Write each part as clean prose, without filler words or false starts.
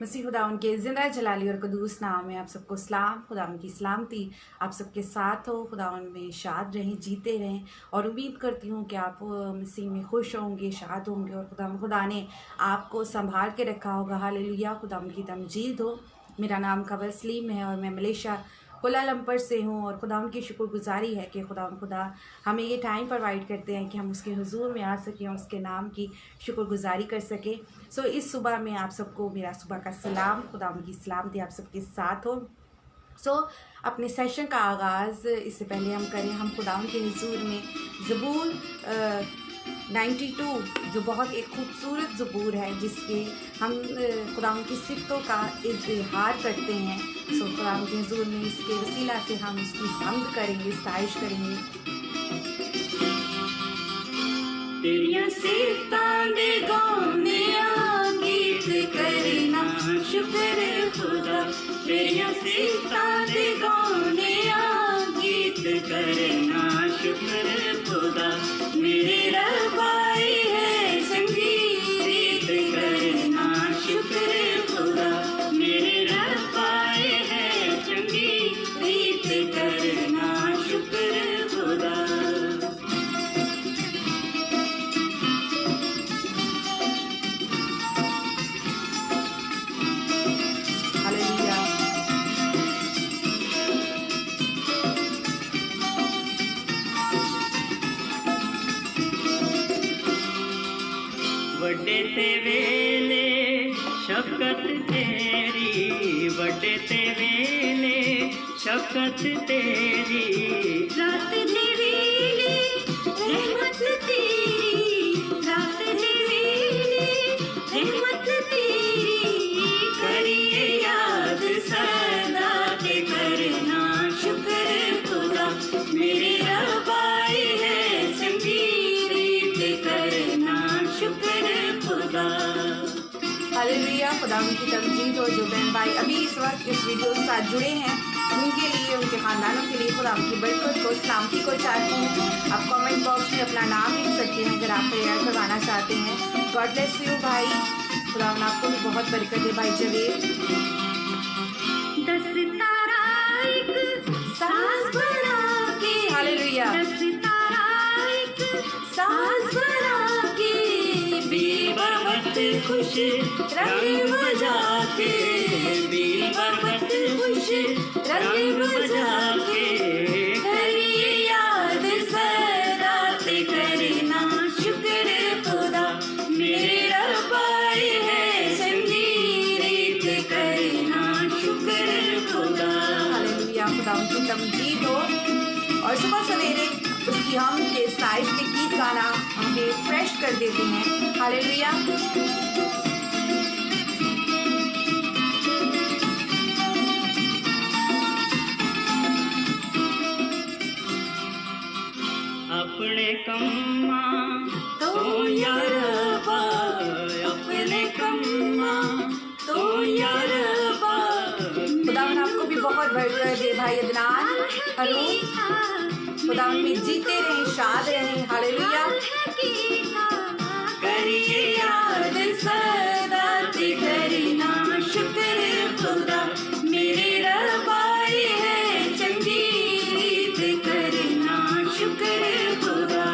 मसीह खुदा उनके ज़िंदा जलाली और कदूस नाम में आप सबको सलाम। खुदा उनकी सलामती आप सबके साथ हो। खुदा उनमें शाद रहें, जीते रहें और उम्मीद करती हूँ कि आप मसीह में खुश होंगे, शाद होंगे और खुदा ने आपको संभाल के रखा होगा। हालेलुया, खुदा उनकी तमजीद हो। मेरा नाम खबर सलीम है और मैं मलेशिया कुलालंपुर से हूँ और खुदा उनकी शुक्रगुजारी है कि खुदा हमें ये टाइम प्रोवाइड करते हैं कि हम उसके हुजूर में आ सकें और उसके नाम की शुक्रगुजारी कर सकें। सो इस सुबह में आप सबको मेरा सुबह का सलाम। खुदा उनकी सलामती आप सबके साथ हो। अपने सेशन का आगाज़ इससे पहले हम करें, हम खुदा के हुजूर में ज़बूर 92 जो बहुत एक खूबसूरत ज़बूर है जिसके हम खुदा की सिफ़तों का इज़हार करते हैं। खुदा के हुजूर में इसके वसीला से हम उसकी हम्द करेंगे, साइश करेंगे। तेरियां सिफ़तां दे गाने गीत करना शुक्र खुदा। तेरियां सिफ़तां दे गाने गीत करना शुक्र खुदा। मेरे रब आए है संगीत करना शुक्र खुदा। मेरे रब आए है संगीत करना शुक्र खुदा। वड्डे ते वेले शफकत तेरी, वड्डे ते वेले शफकत तेरी। रात दे वेले रहमत तेरी, रात दे वेले रहमत तेरी। करिए याद सदा ते करना शुक्र खुदा। मेरे रब आए है संगीत करना शुक्र खुदा। हालेलुया, खुदा उनकी तमजीद हो। जो बहन भाई अभी इस वक्त इस वीडियो के साथ जुड़े हैं उनके लिए, उनके ख़ानदानों के लिए खुदा उनकी बरकत को, सलामती को चाहती हूँ। आप कमेंट बॉक्स में अपना नाम लिख सकते हैं अगर आप प्रेयर करवाना चाहते हैं। गॉड ब्लेस यू भाई, खुदा आपको भी बहुत बरकत दे भाई जवेद। दस तारा एक साज बना के, हालेलुया, दस तारा एक साज बना के। बीबरबत खुश रंग बजा के, बीबरबत खुश रंग बजा के। करिए याद सदा ते करना शुक्र खुदा। मेरे रब आए है संगीत करना शुक्र खुदा। हालेलुया, खुदा उनकी तमजीद हो। और सुबह सवेरे उसकी हम के साइश के गीत गाना हमें फ्रेश कर देते हैं। हालेलुया, अपने कम्मा तो यारबा, अपने कम्मा तो यारबा। खुदावन आपको भी बहुत बरकत दे भाई अदनान। हेलो, खुदावन में जीते रहें, शाद रहें। हालेलुया, करिए याद सदा ते करना शुक्र खुदा। मेरे रब आए है संगीत करना शुक्र खुदा।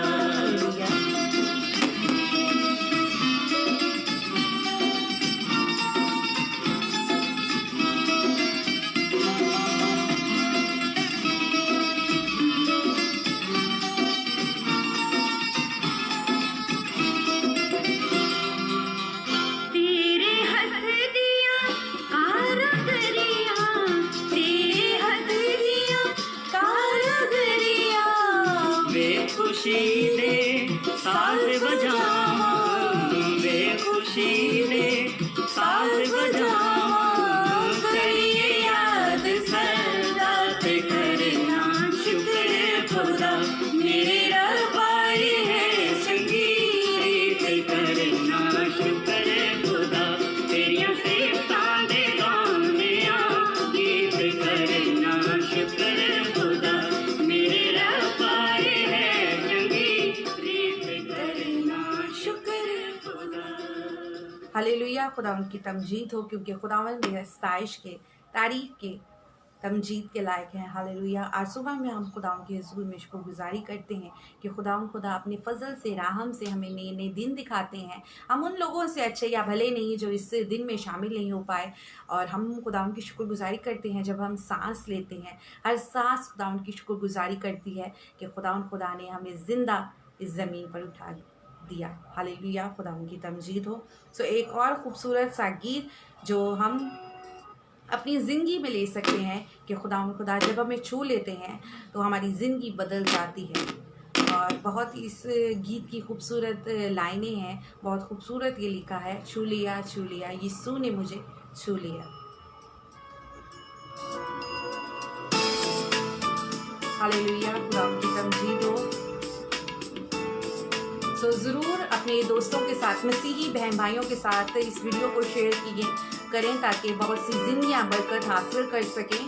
तेरे हथ दिया कारागरिया, तेरे हथ दिया कारागरिया। वे खुशी दे साज बजावा, वे खुशी दे साज बजावा। करिए याद सदा ते करना शुक्र खुदा। मेरे रब आए है संगीत करना शुक्र खुदा। तेरियां सिफ़तां दे गाने गीत करना शुक्र खुदा। मेरे रब आए है संगीत करना शुक्र खुदा। हालेलुया, खुदावंद की तमजीद हो, क्योंकि खुदावंद बेहद स्ताइश के, तारीफ के, तमजीद के लायक हैं। हालेलुया। आज सुबह में हम खुदावंद के हुज़ूर में शुक्रगुज़ारी करते हैं कि खुदा अपने फ़ज़ल से, रहम से हमें नए नए दिन दिखाते हैं। हम उन लोगों से अच्छे या भले नहीं जो इस दिन में शामिल नहीं हो पाए, और हम खुदावंद की शुक्रगुज़ारी करते हैं जब हम सांस लेते हैं। हर सांस खुदावंद की शुक्रगुज़ारी करती है कि खुदा ने हमें ज़िंदा इस ज़मीन पर उठा दिया। हालेलुया, खुदावंद की तमजीद हो। सो एक और ख़ूबसूरत सा गीत जो हम अपनी ज़िंदगी में ले सकते हैं कि खुदा जब हमें छू लेते हैं तो हमारी ज़िंदगी बदल जाती है। और बहुत ही इस गीत की खूबसूरत लाइनें हैं, बहुत खूबसूरत ये लिखा है, छू लिया यीशु ने मुझे छू लिया। हालेलुया, खुदा की तमजीद हो। सो ज़रूर अपने दोस्तों के साथ, मसीही बहन भाइयों के साथ इस वीडियो को शेयर करें ताकि बहुत सी ज़िंदगियां बरकत हासिल कर सकें।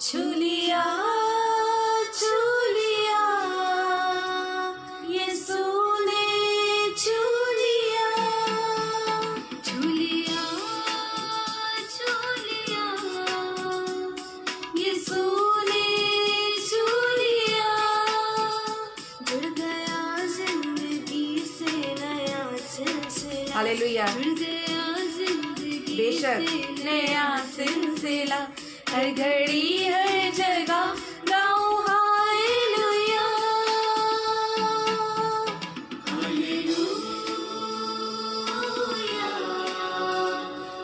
छू लिया यीशु ने छू लिया, छू लिया यीशु ने छू लिया। जुड़ गया जिंदगी से नया सिलसिला, हालेलुया, जुड़ गया जिंदगी बेशक नया सिलसिला। हर घड़ी हर जगह गाऊं hallelujah, hallelujah,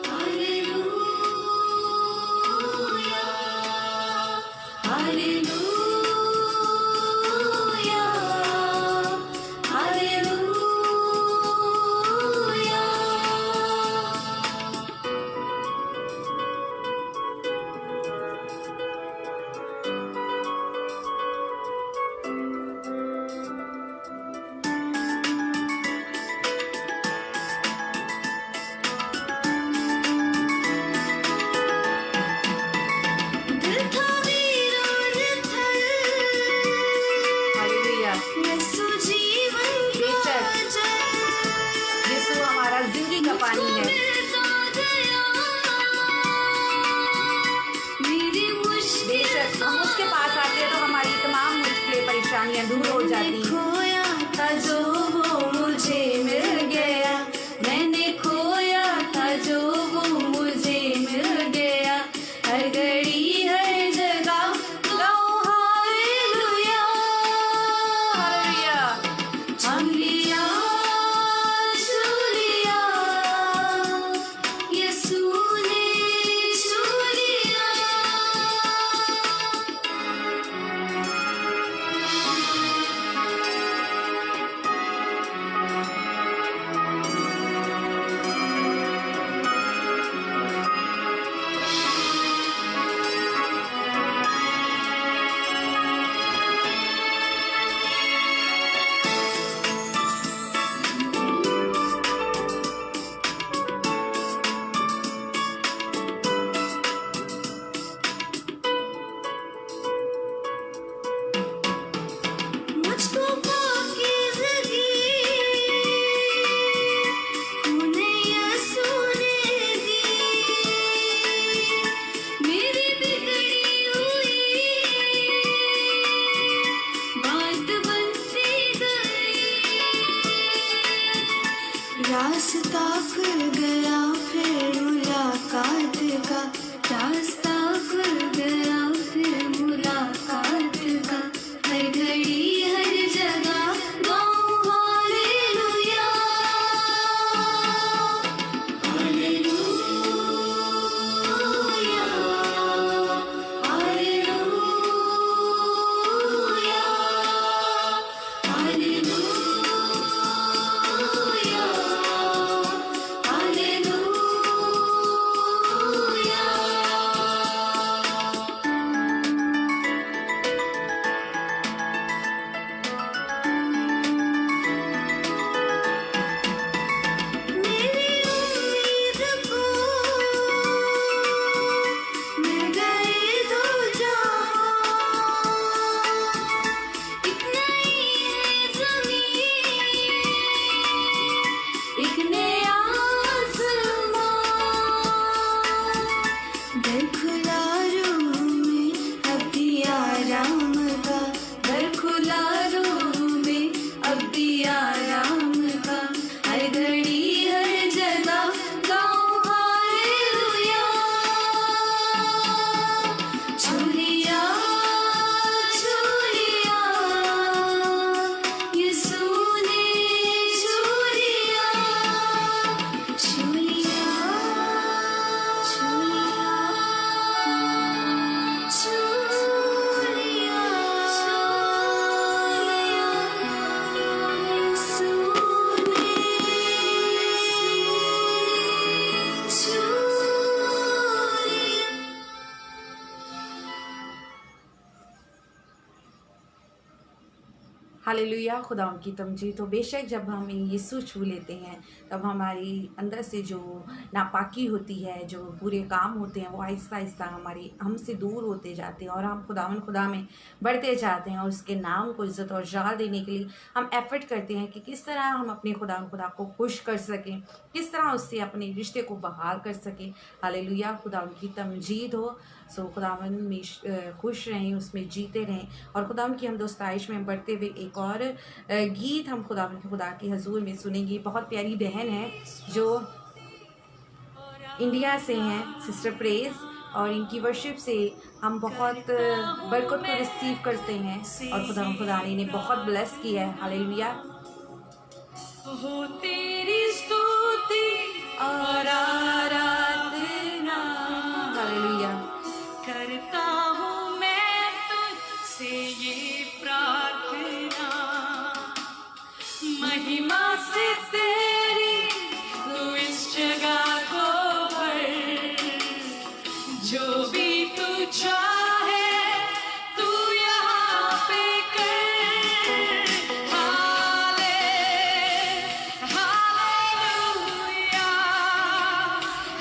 hallelujah, hallelujah, hallelujah. पानी है, बेशक हम उसके पास आते हैं तो हमारी तमाम मुश्किलें परेशानियां दूर हो जाती हैं। खोया था जो वो मुझे मिल गया, मैंने खोया था जो वो मुझे मिल गया। हर घड़ी हर जगह गाऊं हालेलुया, हालेलुया। हम लिया रास्ता खुल गया फिर मुलाकात का, रास्ता खुल गया फिर मुलाकात का। हर घड़ी हर जगह गाऊं hallelujah, hallelujah, hallelujah, hallelujah. Hallelujah, खुदा उनकी तमजीद हो। बेशक जब हम यीशु छू लेते हैं तब हमारी अंदर से जो नापाकी होती है, जो बुरे काम होते हैं, वो आहिस्ता आहिस्ता हमारी हमसे दूर होते जाते हैं और हम खुदा में बढ़ते जाते हैं। और उसके नाम को इज़्ज़त और जाल देने के लिए हम एफ़र्ट करते हैं कि किस तरह हम अपने खुदा को खुश कर सकें, किस तरह उससे अपने रिश्ते को बहाल कर सकें। हालेलुया, खुदा उनकी तमजीद हो। सो खुदावन में खुश रहें, उसमें जीते रहें और खुदावन की हमदोस्ताइश में बढ़ते हुए एक और गीत हम खुदा की हजूर में सुनेंगे। बहुत प्यारी बहन है जो इंडिया से हैं, सिस्टर प्रेस, और इनकी वर्शिप से हम बहुत बरकत को रिसीव करते हैं और खुदा ने इन्हें बहुत ब्लेस किया है। हालेलुया। हो तेरी स्तुति और आराधना हालेलुया। करता हूँ मैं तुझसे ये प्रार्थना, महिमा से तेरी तू इस जगह को भर, जो भी तू चाहे तू यहाँ पे कर। हाले हालेलुया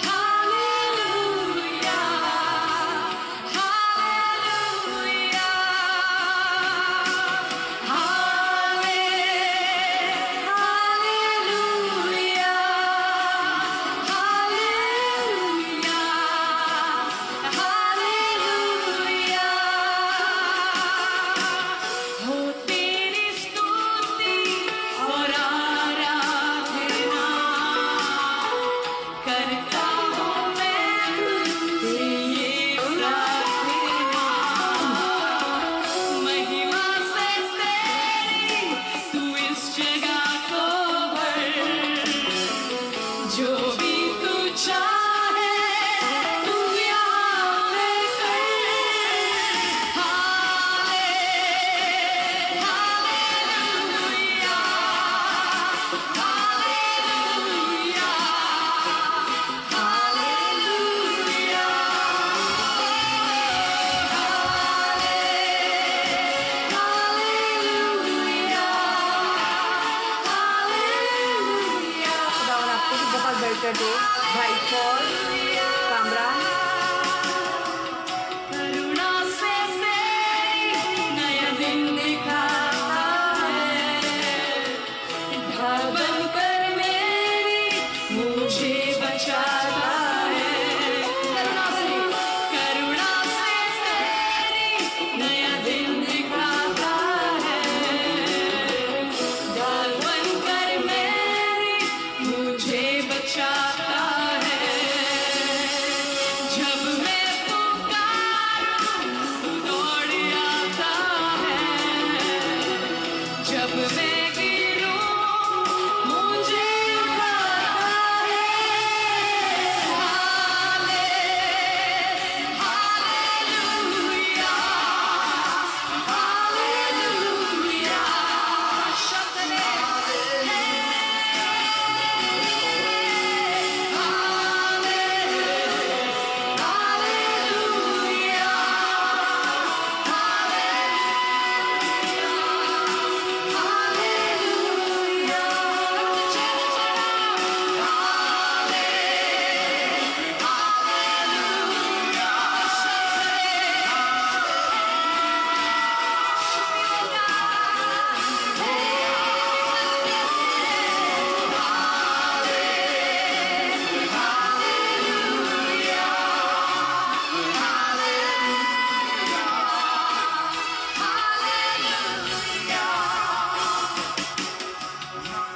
हालेलुया हालेलुया हाले हालेलुया हालेलुया हालेलुया। हो तेरी स्तुति और आराधना करता हूँ मैं तुझसे ये प्रार्थना, महिमा से तेरी तू इस जगह को भर, जो भी तू चाहे तू यहाँ पे कर। हाले hallelujah hallelujah hallelujah hallelujah hallelujah. खुदावन आपको भी बहुत बरकत दे। भाई पॉल कामरान। करुणा से तेरी नया दिन दिखाता है, ढाल बनकर मेरी मुझे बचाता है। करुणा से तेरी नया दिन दिखाता है, ढाल बनकर मेरी मुझे बचाता है। जब मैं पुकारूं तू दौड़ आता है, जब मैं गिरूं मुझे उठाता है। हाले हालेलुया हालेलुया शब्द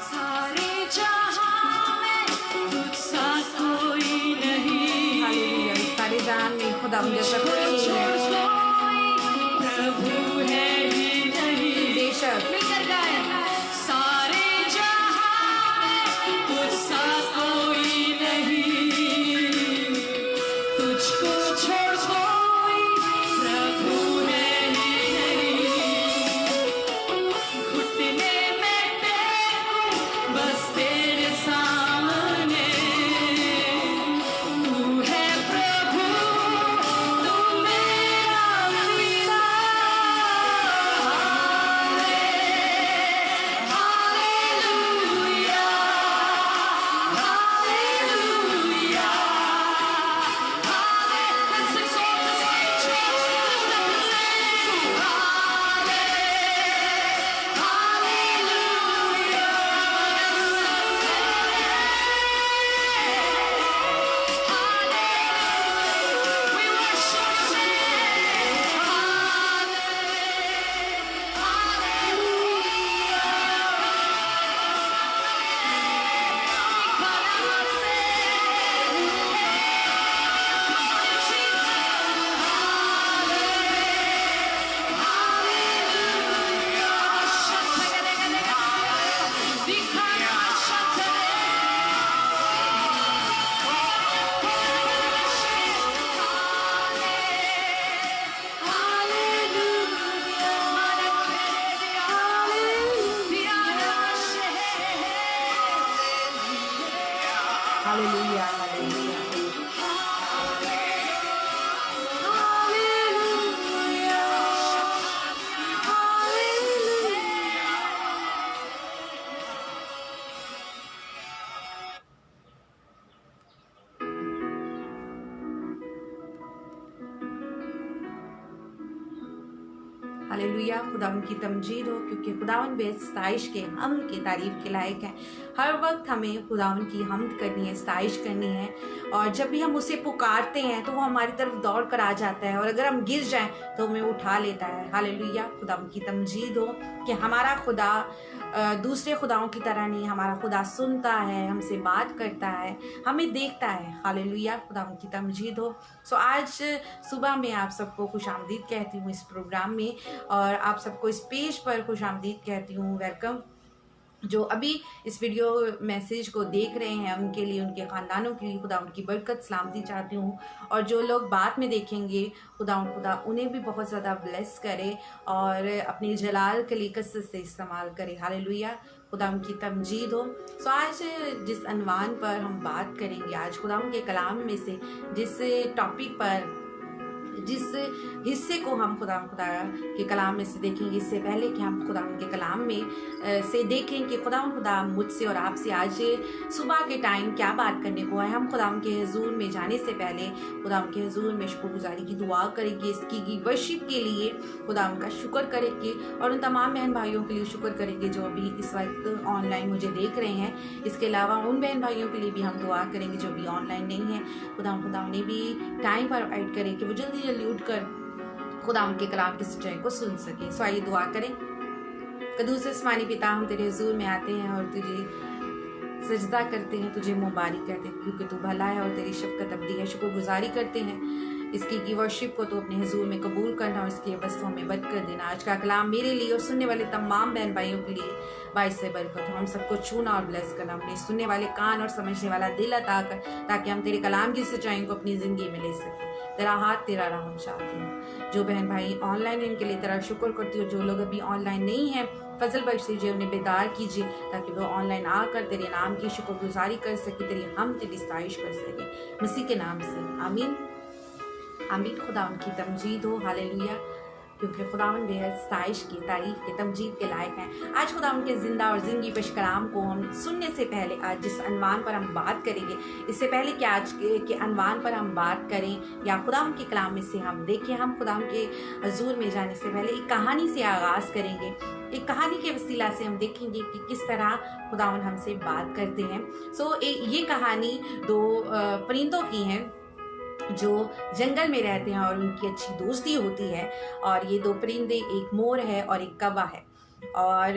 सारे जहां में तुझसा कोई नहीं, हालेलुया। इस सारे जहान में खुदावन जैसा कोई नहीं है। प्रभु है ही नहीं। बेशक मिलकर गाएं। सारे जहां में तुझसा कोई नहीं, तुझको छोड़ कोई प्रभु है ही नहीं। घुटने में टेकूं बस तेरे सामने, तू है प्रभु, तू मेरा पिता। हालेलुया, खुदावन की तमजीद हो, क्योंकि खुदावन बेहद सताइश के हम के तारीफ के लायक है। हर वक्त हमें खुदावन की हमद करनी है, सताइश करनी है, और जब भी हम उसे पुकारते हैं तो वो हमारी तरफ दौड़ कर आ जाता है, और अगर हम गिर जाएं तो हमें उठा लेता है। हालेलुया, खुदावन की तमजीद हो कि हमारा खुदा दूसरे खुदाओं की तरह नहीं, हमारा खुदा सुनता है, हमसे बात करता है, हमें देखता है। हालेलुया, खुदावन की तमजीद हो। सो आज सुबह मैं आप सबको खुशामदीद कहती हूँ इस प्रोग्राम में, और आप सबको इस पेज पर खुशामदीद कहती हूँ, वेलकम। जो अभी इस वीडियो मैसेज को देख रहे हैं उनके लिए, उनके ख़ानदानों के लिए खुदा उनकी बरकत सलामती चाहती हूँ, और जो लोग बाद में देखेंगे खुदा उन्हें भी बहुत ज़्यादा ब्लेस करे और अपनी जलाल के लिए कसरत से इस्तेमाल करे। हालेलुया, खुदा उनकी तमजीद हो। सो आज जिस अनवान पर हम बात करेंगे, आज खुदा के कलाम में से जिस टॉपिक पर, जिस हिस्से को हम खुदा के कलाम में से देखेंगे, इससे पहले कि हम खुदा के कलाम में से देखें कि खुदा मुझसे और आपसे आज सुबह के टाइम क्या बात करने को है, हम खुदा के हुजूर में जाने से पहले खुदा के हुजूर में शुक्रगुजारी की दुआ करेंगे, इसकी वर्शिप के लिए खुदा उनका शुक्र करेंगे, और उन तमाम बहन भाइयों के लिए शुक्र करेंगे जो अभी इस वक्त ऑनलाइन मुझे देख रहे हैं। इसके अलावा उन बहन भाइयों के लिए भी हम दुआ करेंगे जो भी ऑनलाइन नहीं है। खुदा उन्हें भी टाइम पर ऐड करें कि वो जल्दी जल्दी उठकर खुदा के कलाम की सच्चाई को सुन सके। सो आइए दुआ करें। कदूस आसमानी पिता, हम तेरे हुजूर में आते हैं और तुझे सजदा करते हैं, तुझे मुबारक कहते हैं क्योंकि तू भला है और तेरी शफ़क़त अबदी है। शुक्रगुजारी करते हैं इसकी की वर्शिप को तो अपने हुजूर में कबूल करना और इसके वस्फ़ों में बरकत देना। आज का कलाम मेरे लिए और सुनने वाले तमाम बहन भाइयों के लिए बाइस से बरकत हो। हम सबको छूना और ब्लेस करना, अपने सुनने वाले कान और समझने वाला दिल अता कर, ताकि हम तेरे कलाम की सच्चाई को अपनी ज़िंदगी में ले सकें। तेरा हाथ, तेरा राह हम चाहते हैं। जो बहन भाई ऑनलाइन हैं इनके लिए तेरा शुक्र करती हूँ। जो लोग अभी ऑनलाइन नहीं हैं, फजल बख्श दीजिए, उन्हें बेदार कीजिए ताकि वो ऑनलाइन आकर तेरे नाम की शुक्रगुजारी कर सके, तेरी हम तेरी सताइश कर सके, मसीह के नाम से आमीन आमीन। खुदा उनकी तमजीद हो। हालेलुया, क्योंकि खुदावन बेहद सताइश की, तारीफ की, तमजीद के लायक हैं। आज खुदा उनके ज़िंदा और ज़िंदगी पेश कलाम को हम सुनने से पहले, आज जिस अनवान पर हम बात करेंगे, इससे पहले कि आज के अनवान पर हम बात करें या खुदा उनके कलाम में से हम देखें, हम खुदा के हुजूर में जाने से पहले एक कहानी से आगाज़ करेंगे। एक कहानी के वसीला से हम देखेंगे कि किस तरह खुदावन हमसे बात करते हैं। ये कहानी दो परिंदों की है जो जंगल में रहते हैं और उनकी अच्छी दोस्ती होती है। और ये दो परिंदे, एक मोर है और एक कौवा है, और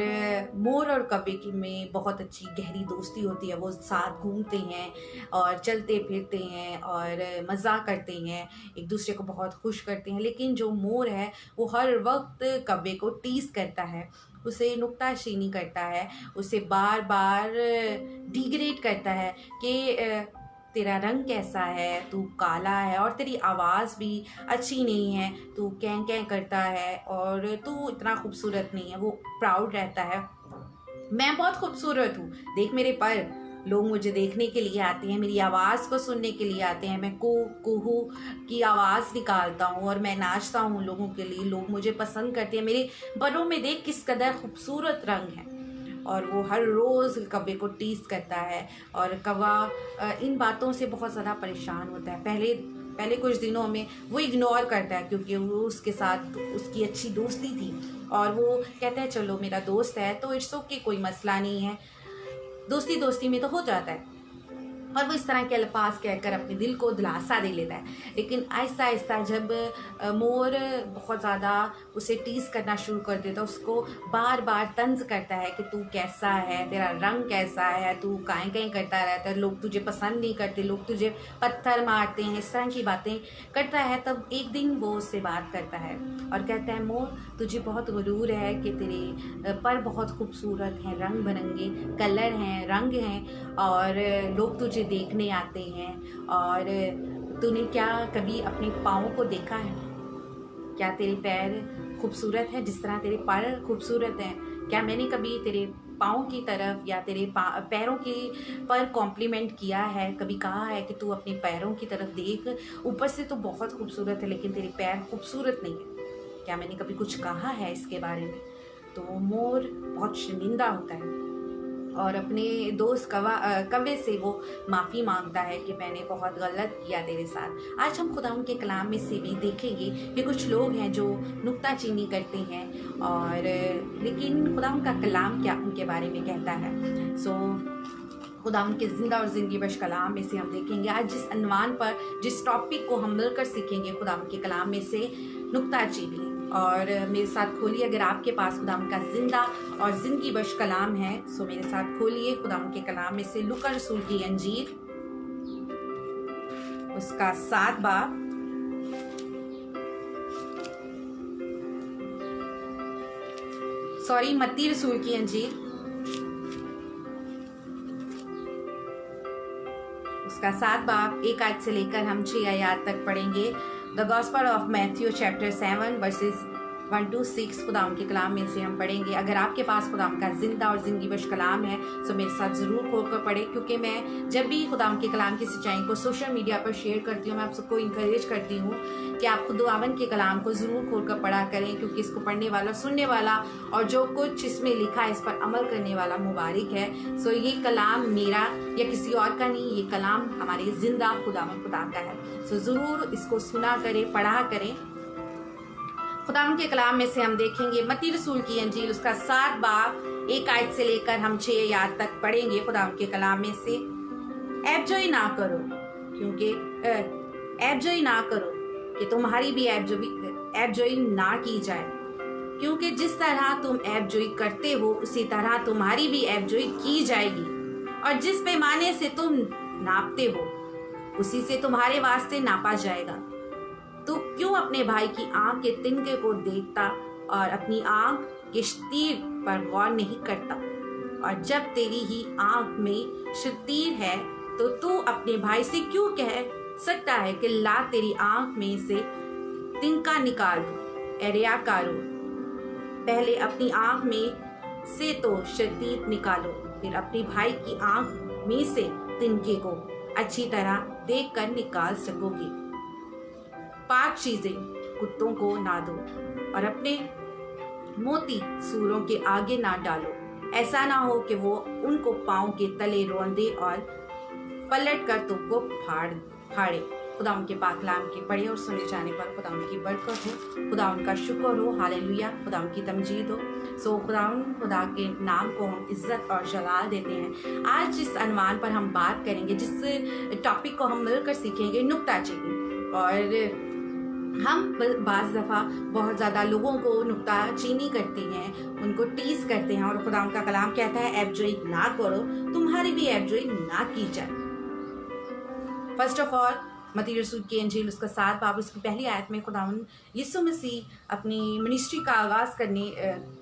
मोर और कौवे की में बहुत अच्छी गहरी दोस्ती होती है। वो साथ घूमते हैं और चलते फिरते हैं और मज़ा करते हैं, एक दूसरे को बहुत खुश करते हैं। लेकिन जो मोर है वो हर वक्त कौवे को टीज़ करता है, उसे नुक्ताचीनी करता है, उसे बार बार डिग्रेड करता है कि तेरा रंग कैसा है, तू काला है, और तेरी आवाज़ भी अच्छी नहीं है, तू कैं कैं करता है, और तू इतना खूबसूरत नहीं है। वो प्राउड रहता है, मैं बहुत खूबसूरत हूँ, देख मेरे पर, लोग मुझे देखने के लिए आते हैं, मेरी आवाज़ को सुनने के लिए आते हैं, मैं कुहू की आवाज़ निकालता हूँ और मैं नाचता हूँ लोगों के लिए, लोग मुझे पसंद करते हैं, मेरे बरों में देख किस कदर खूबसूरत रंग है। और वो हर रोज़ कौवे को टीज़ करता है, और कौवा इन बातों से बहुत ज़्यादा परेशान होता है। पहले कुछ दिनों में वो इग्नोर करता है क्योंकि वो उसके साथ उसकी अच्छी दोस्ती थी, और वो कहता है चलो मेरा दोस्त है तो इट्स ओके, कोई मसला नहीं है, दोस्ती में तो हो जाता है। और वो इस तरह के अल्फाज कहकर अपने दिल को दिलासा दे लेता है। लेकिन आहिस्ता आहिस्ता जब मोर बहुत ज़्यादा उसे टीज़ करना शुरू कर देता, उसको बार बार तंज करता है कि तू कैसा है, तेरा रंग कैसा है, तू काएं काएं करता रहता है, लोग तुझे पसंद नहीं करते, लोग तुझे पत्थर मारते हैं, इस तरह की बातें करता है। तब एक दिन वो उससे बात करता है और कहता है, मोर तुझे बहुत गुरूर है कि तेरे पर बहुत खूबसूरत हैं, रंग बिरंगे कलर हैं, रंग हैं, और लोग तुझे देखने आते हैं। और तूने क्या कभी अपने पाँव को देखा है? क्या तेरे पैर खूबसूरत हैं जिस तरह तेरे पैर खूबसूरत हैं? क्या मैंने कभी तेरे पाँव की तरफ या तेरे पैरों की पर कॉम्प्लीमेंट किया है? कभी कहा है कि तू अपने पैरों की तरफ देख, ऊपर से तो बहुत खूबसूरत है लेकिन तेरे पैर खूबसूरत नहीं है? क्या मैंने कभी कुछ कहा है इसके बारे में? तो मोर बहुत शर्मिंदा होता है और अपने दोस्त कव्वे से वो माफ़ी मांगता है कि मैंने बहुत गलत किया तेरे साथ। आज हम खुदा के कलाम में से भी देखेंगे कि कुछ लोग हैं जो नुक्ताचीनी करते हैं और लेकिन खुदा का कलाम क्या उनके बारे में कहता है। सो खुदा के ज़िंदा और ज़िंदगी बख्श कलाम में से हम देखेंगे आज जिस अनवान पर, जिस टॉपिक को हम मिलकर सीखेंगे खुदा के कलाम में से नुक्ताचीनी। और मेरे साथ खोलिए, अगर आपके पास खुदा का जिंदा और जिंदगी बख्श कलाम है सो मेरे साथ खोलिए खुदा के कलाम में से लूका रसूल की अंजील उसका 7 बाब मत्ती रसूल की अंजील उसका 7 बाब 1 आयत से लेकर हम 6 आयत तक पढ़ेंगे। The gospel of Matthew chapter 7 versus 1 to 6 खुदा के कलाम में से हम पढ़ेंगे। अगर आपके पास खुदा का जिंदा और जिंदगी बख्श कलाम है तो मेरे साथ ज़रूर खोलकर पढ़े, क्योंकि मैं जब भी खुदा के कलाम की सच्चाई को सोशल मीडिया पर शेयर करती हूँ मैं आप सबको इंकरेज करती हूँ कि आप खुदावन के कलाम को ज़रूर खोलकर पढ़ा करें, क्योंकि इसको पढ़ने वाला, सुनने वाला और जो कुछ इसमें लिखा है इस पर अमल करने वाला मुबारक है। सो ये कलाम मेरा या किसी और का नहीं, ये कलाम हमारे जिंदा खुदा का है। सो ज़रूर इसको सुना करें, पढ़ा करें। खुदा के कलाम में से हम देखेंगे मत्ती रसूल की अंजील उसका 7 बाब 1 आयत से लेकर हम 6 आयत तक पढ़ेंगे। खुदा के कलाम में से ऐबजोई ना करो, क्योंकि ऐबजोई ना करो कि तुम्हारी भी ऐबजोई ना की जाए, क्योंकि जिस तरह तुम ऐबजोई करते हो उसी तरह तुम्हारी भी ऐबजोई की जाएगी, और जिस पैमाने से तुम नापते हो उसी से तुम्हारे वास्ते नापा जाएगा। तू क्यों अपने भाई की आंख के तिनके को देखता और अपनी आंख के तीर पर गौर नहीं करता? और जब तेरी ही आंख में तीर है तो तू अपने भाई से क्यों कह सकता है कि ला तेरी आंख में से तिनका निकाल दो? ए रियाकारो, पहले अपनी आंख में से तो तीर निकालो, फिर अपने भाई की आंख में से तिनके को अच्छी तरह देखकर निकाल सकोगे। पाक चीजें कुत्तों को ना दो और अपने मोती सूरों के आगे ना डालो, ऐसा ना हो कि वो उनको पांव के तले रौंदे और पलट कर तुमको फाड़े। खुदा उनके पाक कलाम के पढ़े और सुने जाने पर खुदा उनकी बरकत हो, खुदा उनका शुक्र हो, हालेलुया, खुदा उनकी तमजीद हो। सो खुदा के नाम को हम इज्जत और जलाल देते हैं। आज जिस अनवान पर हम बात करेंगे, जिस टॉपिक को हम मिलकर सीखेंगे, नुक्ताचीनी। और हम बाज़ दफ़ा बहुत ज़्यादा लोगों को नुक्ताचीनी करते हैं, उनको टीज करते हैं, और खुदा उनका कलाम कहता है ऐबजोई ना करो, तुम्हारी भी ऐबजोई ना की जाए। फर्स्ट ऑफ ऑल मत्ती रसूल की अंजील उसका 7 बाब उसकी पहली आयत में खुदावन यीशु मसीह अपनी मिनिस्ट्री का आगाज़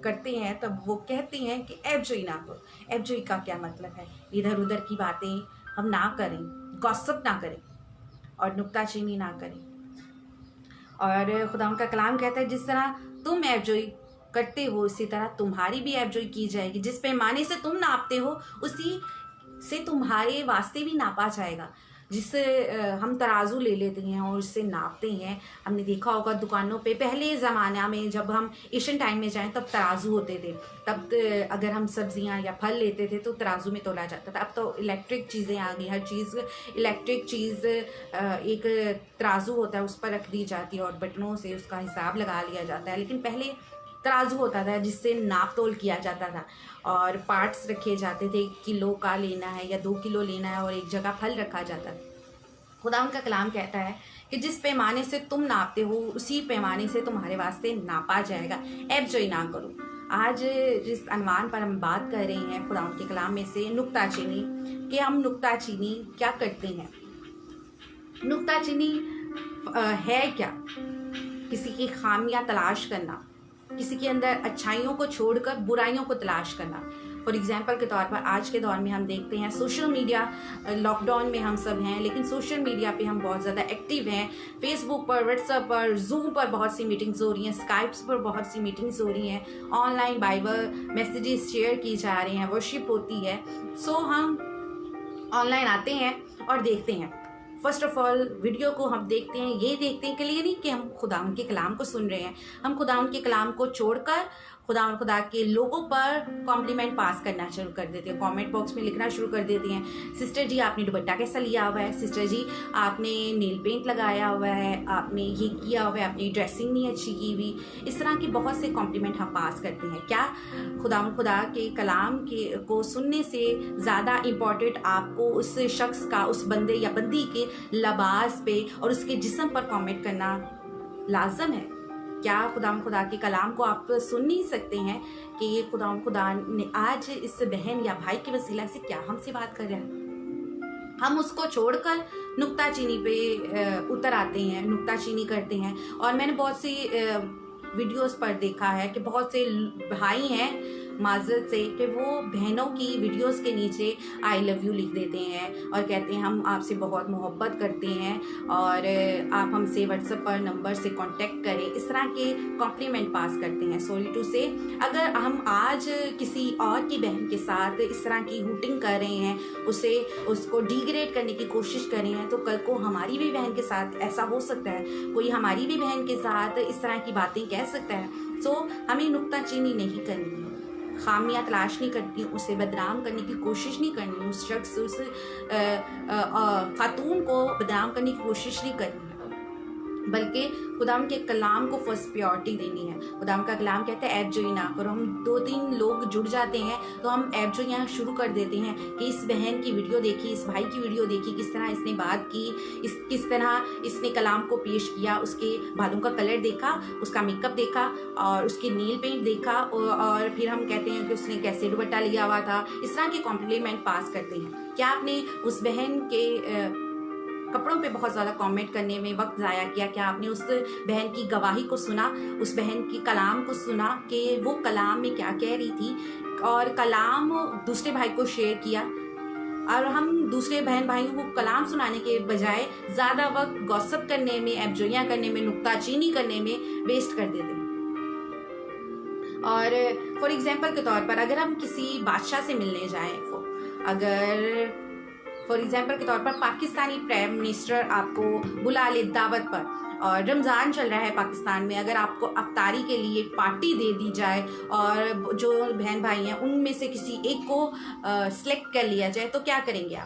करते हैं, तब वो कहते हैं कि ऐबजोई ना करो। ऐबजोई का क्या मतलब है? इधर उधर की बातें हम ना करें, गॉसिप ना करें और नुक्ताचीनी ना करें। और खुदा का कलाम कहता है जिस तरह तुम ऐबजोई करते हो उसी तरह तुम्हारी भी ऐबजोई की जाएगी। जिस पैमाने से तुम नापते हो उसी से तुम्हारे वास्ते भी नापा जाएगा। जिससे हम तराजू ले लेते हैं और उससे नापते हैं, हमने देखा होगा दुकानों पे, पहले ज़माना में जब हम एशियन टाइम में जाएं तब तराजू होते थे, तब अगर हम सब्जियां या फल लेते थे तो तराजू में तोला जाता था। अब तो इलेक्ट्रिक चीज़ें आ गई, हर चीज़ इलेक्ट्रिक चीज़, एक तराजू होता है उस पर रख दी जाती है और बटनों से उसका हिसाब लगा लिया जाता है। लेकिन पहले तराजू होता था जिससे नाप तोल किया जाता था और पार्ट्स रखे जाते थे, किलो का लेना है या 2 किलो लेना है और एक जगह फल रखा जाता था। खुदा उनका कलाम कहता है कि जिस पैमाने से तुम नापते हो उसी पैमाने से तुम्हारे वास्ते नापा जाएगा। ऐबजोई ना करो। आज जिस अनवान पर हम बात कर रहे हैं खुदा उनके कलाम में से नुक्ताचीनी, कि हम नुक्ताचीनी क्या करते हैं। नुक्ताचीनी है क्या? किसी की खामियां तलाश करना, किसी के अंदर अच्छाइयों को छोड़कर बुराइयों को तलाश करना। फॉर एग्जाम्पल के तौर पर आज के दौर में हम देखते हैं सोशल मीडिया, लॉकडाउन में हम सब हैं लेकिन सोशल मीडिया पे हम बहुत ज़्यादा एक्टिव हैं। फेसबुक पर, व्हाट्सएप पर, जूम पर बहुत सी मीटिंग्स हो रही हैं, स्काइप्स पर बहुत सी मीटिंग्स हो रही हैं, ऑनलाइन बाइबल मैसेजेस शेयर की जा रही हैं, वर्शिप होती है। सो हम ऑनलाइन आते हैं और देखते हैं फर्स्ट ऑफ ऑल वीडियो को हम देखते हैं, ये देखने के लिए नहीं कि हम खुदा के कलाम को सुन रहे हैं, हम खुदा के कलाम को छोड़कर खुदा के लोगों पर कॉम्प्लीमेंट पास करना शुरू कर देते हैं, कमेंट बॉक्स में लिखना शुरू कर देते हैं। सिस्टर जी आपने दुपट्टा कैसा लिया हुआ है, सिस्टर जी आपने नील पेंट लगाया हुआ है, आपने ये किया हुआ है, अपनी ड्रेसिंग नहीं अच्छी की हुई। इस तरह के बहुत से कॉम्प्लीमेंट हम पास करते हैं। क्या खुदा के कलाम को सुनने से ज़्यादा इम्पोर्टेंट आपको उस शख्स का, उस बंदे या बंदी के लिबास पे और उसके जिस्म पर कमेंट करना लाजम है? क्या खुदा के कलाम को आप सुन नहीं सकते हैं कि ये खुदा ने आज इस बहन या भाई के वसीला से क्या हमसे बात कर रहा है? हम उसको छोड़कर नुक्ताचीनी पे उतर आते हैं, नुक्ताचीनी करते हैं। और मैंने बहुत सी वीडियोस पर देखा है कि बहुत से भाई हैं माजरत से कि वो बहनों की वीडियोस के नीचे आई लव यू लिख देते हैं और कहते हैं हम आपसे बहुत मोहब्बत करते हैं और आप हमसे व्हाट्सएप पर नंबर से कांटेक्ट करें। इस तरह के कॉम्प्लीमेंट पास करते हैं। सॉरी टू से, अगर हम आज किसी और की बहन के साथ इस तरह की हूटिंग कर रहे हैं, उसको डिग्रेड करने की कोशिश कर रहे हैं, तो कल को हमारी भी बहन के साथ ऐसा हो सकता है। कोई हमारी भी बहन के साथ इस तरह की बातें कह सकता है। सो हमें नुक्ताचीनी नहीं करनी है, खामियां तलाश नहीं करती, उसे बदनाम करने की कोशिश नहीं करनी, उस शख्स, उस खातून को बदनाम करने की कोशिश नहीं करनी, बल्कि खुदाम के कलाम को फर्स्ट प्रायोरिटी देनी है। खुदाम का कलाम कहता है ऐब जोई ना करो। हम 2-3 लोग जुड़ जाते हैं तो हम ऐब जोइयाँ शुरू कर देते हैं कि इस बहन की वीडियो देखी, इस भाई की वीडियो देखी, किस तरह इसने बात की, किस तरह इसने कलाम को पेश किया, उसके बालों का कलर देखा, उसका मेकअप देखा और उसके नील पेंट देखा और फिर हम कहते हैं कि उसने कैसे दुपट्टा लिया हुआ था। इस तरह के कॉम्प्लीमेंट पास करते हैं। क्या आपने उस बहन के कपड़ों पे बहुत ज़्यादा कमेंट करने में वक्त ज़ाया किया? क्या आपने उस बहन की गवाही को सुना, उस बहन की कलाम को सुना कि वो कलाम में क्या कह रही थी और कलाम दूसरे भाई को शेयर किया? और हम दूसरे बहन भाइयों को कलाम सुनाने के बजाय ज़्यादा वक्त गॉसिप करने में, एबजोइयाँ करने में, नुक्ताचीनी करने में वेस्ट कर देते हैं। और फॉर एग्जाम्पल के तौर पर अगर हम किसी बादशाह से मिलने जाएं, अगर फॉर एग्जाम्पल के तौर पर पाकिस्तानी प्राइम मिनिस्टर आपको बुला ले दावत पर और रमज़ान चल रहा है पाकिस्तान में, अगर आपको अफ्तारी के लिए पार्टी दे दी जाए और जो बहन भाई हैं उनमें से किसी एक को सिलेक्ट कर लिया जाए, तो क्या करेंगे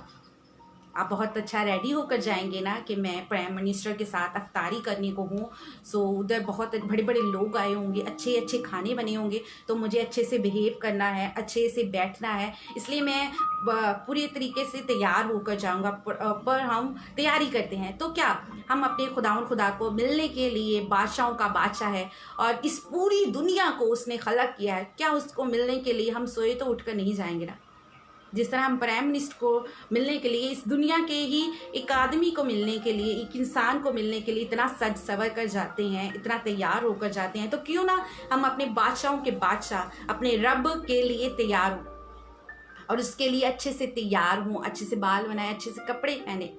आप बहुत अच्छा रेडी होकर जाएंगे ना कि मैं प्राइम मिनिस्टर के साथ अफ्तारी करने को हूँ। सो उधर बहुत बड़े बड़े लोग आए होंगे, अच्छे अच्छे खाने बने होंगे, तो मुझे अच्छे से बिहेव करना है, अच्छे से बैठना है, इसलिए मैं पूरे तरीके से तैयार होकर जाऊँगा। पर हम तैयारी करते हैं तो क्या हम अपने खुदा को मिलने के लिए, बादशाहों का बादशाह है और इस पूरी दुनिया को उसने खलक किया है, क्या उसको मिलने के लिए हम सोए तो उठकर नहीं जाएंगे ना? जिस तरह हम प्राइम मिनिस्टर को मिलने के लिए, इस दुनिया के ही एक आदमी को मिलने के लिए, एक इंसान को मिलने के लिए इतना सज सवर कर जाते हैं, इतना तैयार होकर जाते हैं, तो क्यों ना हम अपने बादशाहों के बादशाह, अपने रब के लिए तैयार हों और उसके लिए अच्छे से तैयार हों, अच्छे से बाल बनाएं, अच्छे से कपड़े पहने,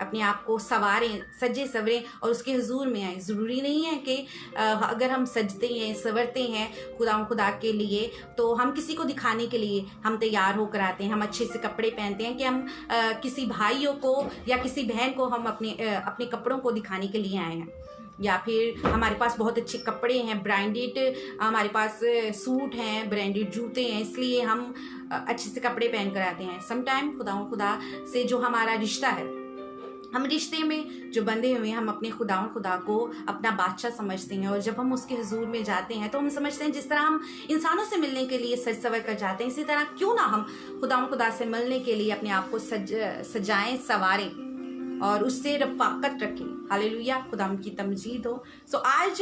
अपने आप को संवारें, सजे सवरें और उसके हुजूर में आए। ज़रूरी नहीं है कि अगर हम सजते हैं, संवरते हैं खुदा के लिए, तो हम किसी को दिखाने के लिए हम तैयार होकर आते हैं, हम अच्छे से कपड़े पहनते हैं कि हम किसी भाइयों को या किसी बहन को हम अपने कपड़ों को दिखाने के लिए आए हैं, या फिर हमारे पास बहुत अच्छे कपड़े हैं, ब्रांडेड हमारे पास सूट हैं, ब्रांडेड जूते हैं, इसलिए हम अच्छे से कपड़े पहन कर आते हैं। समटाइम खुदा से जो हमारा रिश्ता है, हम रिश्ते में जो बंधे हुए हैं, हम अपने खुदा को अपना बादशाह समझते हैं और जब हम उसके हुजूर में जाते हैं तो हम समझते हैं जिस तरह हम इंसानों से मिलने के लिए सज सवर कर जाते हैं, इसी तरह क्यों ना हम खुदा से मिलने के लिए अपने आप को सजाएं, संवारें और उससे रफ़ाकत रखें। हालेलुया, खुदा की तमजीद हो। सो आज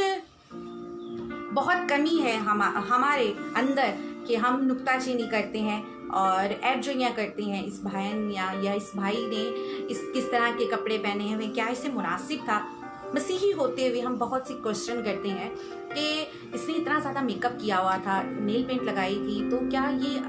बहुत कमी है हमारे अंदर कि हम नुक्ताचीनी करते हैं और एबजोइयाँ करते हैं। इस बहन या इस भाई ने किस तरह के कपड़े पहने हुए, क्या इसे मुनासिब था? मसीही होते हुए हम बहुत सी क्वेश्चन करते हैं कि इसने इतना ज़्यादा मेकअप किया हुआ था, नेल पेंट लगाई थी, तो क्या ये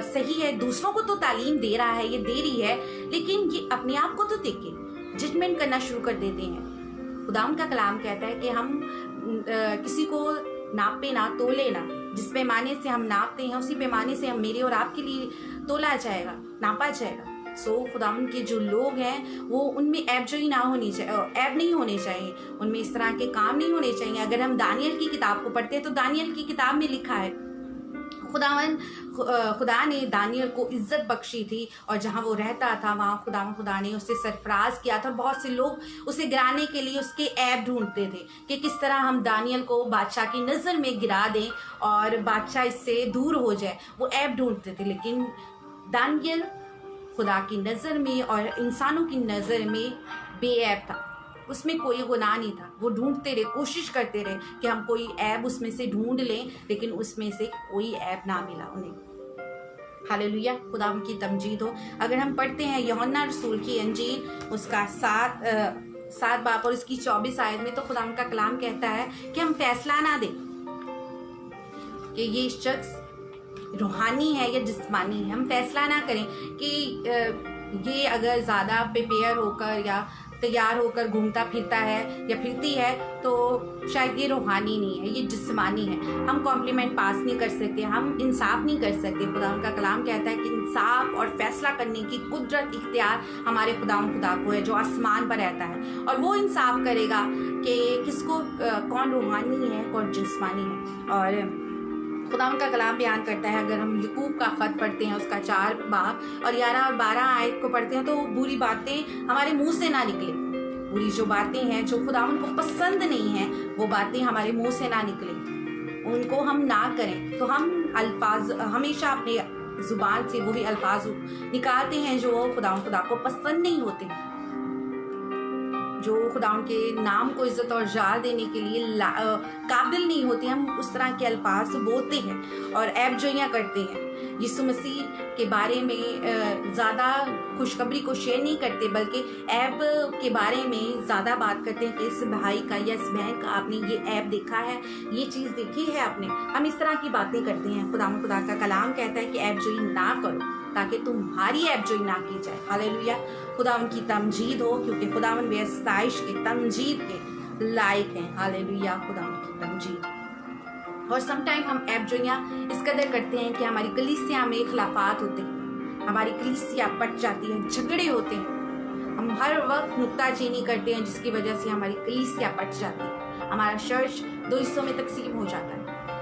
सही है? दूसरों को तो तालीम दे रहा है, ये दे रही है, लेकिन ये अपने आप को तो देख के जजमेंट करना शुरू कर देते हैं। खुदावंद का कलाम कहता है कि हम किसी को नापे ना, तोले ना। जिस पैमाने से हम नापते हैं उसी पैमाने से हम मेरे और आपके लिए तोला जाएगा, नापा जाएगा। सो खुदावन के जो लोग हैं वो उनमें ऐब जोई ना होनी चाहिए, ऐब नहीं होने चाहिए, उनमें इस तरह के काम नहीं होने चाहिए। अगर हम दानियल की किताब को पढ़ते हैं तो दानियल की किताब में लिखा है खुदा ने दानियल को इज्जत बख्शी थी, और जहाँ वो रहता था वहाँ खुदा ने उसे सरफराज किया था, और बहुत से लोग उसे गिराने के लिए उसके ऐब ढूंढते थे कि किस तरह हम दानियल को बादशाह की नज़र में गिरा दें और बादशाह इससे दूर हो जाए, वो ऐब ढूंढते थे। लेकिन दानियल खुदा की नज़र में और इंसानों की नज़र में बेऐब था, उसमें कोई गुनाह नहीं था। वो ढूंढते रहे, कोशिश करते रहे कि हम कोई ऐब उसमें से ढूंढ लें, लेकिन उसमें से कोई ऐब ना मिला उन्हें। हालेलुया, खुदा उनकी तमजीद हो। अगर हम पढ़ते हैं यूहन्ना रसूल की अंजील उसका 7 बाब और उसकी 24 आयत में, तो खुदा उनका कलाम कहता है कि हम फैसला ना दें कि ये शख्स रूहानी है या जिस्मानी है। हम फैसला ना करें कि ये अगर ज़्यादा प्रिपेयर होकर या तैयार होकर घूमता फिरता है या फिरती है तो शायद ये रूहानी नहीं है, ये जिस्मानी है। हम कॉम्प्लीमेंट पास नहीं कर सकते, हम इंसाफ नहीं कर सकते। खुदा उनका कलाम कहता है कि इंसाफ और फैसला करने की कुदरत इख्तियार हमारे खुदा को है जो आसमान पर रहता है, और वो इंसाफ करेगा कि किसको कौन रूहानी है कौन जिस्मानी है। और खुदा उनका कलाम बयान करता है, अगर हम यकूब का ख़त पढ़ते हैं उसका 4 बाब और 11 और 12 आयत को पढ़ते हैं, तो बुरी बातें हमारे मुंह से ना निकले। बुरी जो बातें हैं जो खुदा उनको पसंद नहीं है, वो बातें हमारे मुंह से ना निकले, उनको हम ना करें। तो हम अल्फाज हमेशा अपने ज़ुबान से वही अल्फाज निकालते हैं जो खुदा को पसंद नहीं होते, जो खुदा के नाम को इज्जत और जाल देने के लिए काबिल नहीं होते। हम उस तरह के अल्फाज बोलते हैं और ऐब जोइयाँ करते हैं। यीशु मसीह के बारे में ज़्यादा खुशखबरी को शेयर नहीं करते, बल्कि ऐब के बारे में ज़्यादा बात करते हैं कि इस भाई का या इस बहन का आपने ये ऐब देखा है, ये चीज़ देखी है आपने। हम इस तरह की बातें करते हैं। खुदा का कलाम कहता है कि ऐब जोई ना करो ताकि तुम्हारी ऐब जोई ना की जाए। हालेलुया, खुदा उनकी तमजीद हो, क्योंकि खुदा उन बेस्ताइश के तमजीद के लायक हैं। हालेलुया, खुदा उनकी तमजीद। और समटाइम हम ऐब जोइयाँ इस कदर करते हैं कि हमारी कलीसिया में खिलाफात होते हैं, हमारी कलीसिया पट जाती है, झगड़े होते हैं, हम हर वक्त नुक्ताचीनी करते हैं जिसकी वजह से हमारी कलीसिया पट जाती है। हमारा चर्च 2 हिस्सों में तकसीम हो जाता है,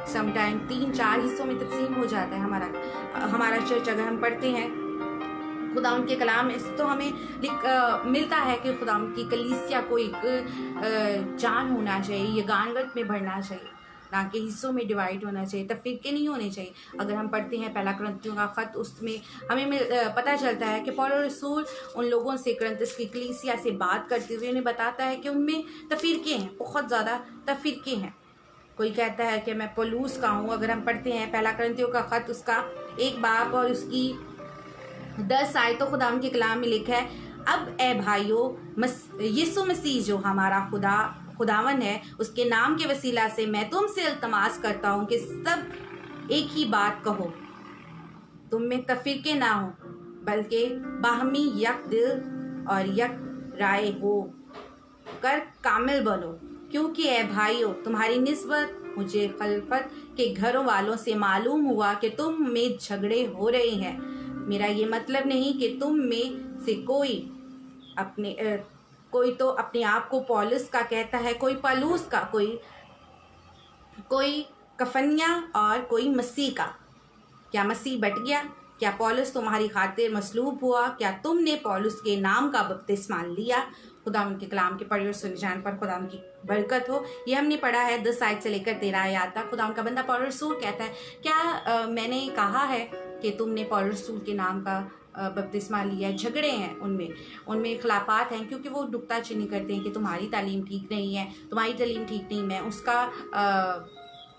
समटाइम 3-4 हिस्सों में तकसीम हो जाता है हमारा चर्च। अगर हम पढ़ते हैं खुदा उनके कलाम में तो हमें मिलता है कि खुदा की कलीसिया को एक जान होना चाहिए, ये गानगत में बढ़ना चाहिए, ना कि हिस्सों में डिवाइड होना चाहिए, तफरीके नहीं होने चाहिए। अगर हम पढ़ते हैं पहला कुरिन्थियों का ख़त, उसमें हमें पता चलता है कि पौलुस रसूल उन लोगों से कुरिन्थस की कलीसिया से बात करते हुए उन्हें बताता है कि उनमें तफरीके हैं, बहुत ज़्यादा तफरीके हैं। कोई कहता है कि मैं पौलुस का हूँ। अगर हम पढ़ते हैं पहला कुरिन्थियों का ख़त उसका 1 बाब और उसकी 10 आयतों खुदा उनके कलाम में लिखा है, अब ए भाइयों, यीशु मसीह जो हमारा खुदावन है, उसके नाम के वसीला से मैं तुमसे इल्तमास करता हूँ कि सब एक ही बात कहो, तुम में तफरीके ना हो, बल्कि बाहमी यक दिल और यक राय हो कर कामिल बनो। क्योंकि ए भाइयों, तुम्हारी निस्बत मुझे खलफत के घरों वालों से मालूम हुआ कि तुम में झगड़े हो रहे हैं। मेरा ये मतलब नहीं कि तुम में से कोई तो अपने आप को पौलुस का कहता है, कोई पलूस का, कोई कफनिया और कोई मसीह का। क्या मसीह बट गया? क्या पौलुस तुम्हारी खातिर मसलूब हुआ? क्या तुमने पौलुस के नाम का बपतिस्मा लिया? खुदा उनके कलाम के पढ़े और सुन जान पर खुदा उनकी बरकत हो। ये हमने पढ़ा है 10 आयत से लेकर 13 आयत तक। खुदा उनका बंदा पौलुस रसूल कहता है, क्या मैंने कहा है कि तुमने पौलुस रसूल के नाम का बपतिस्मा लिया? झगड़े हैं उनमें खिलाफात हैं, क्योंकि वो नुक्ताचीनी करते हैं कि तुम्हारी तालीम ठीक नहीं है, तुम्हारी तालीम ठीक नहीं, मैं उसका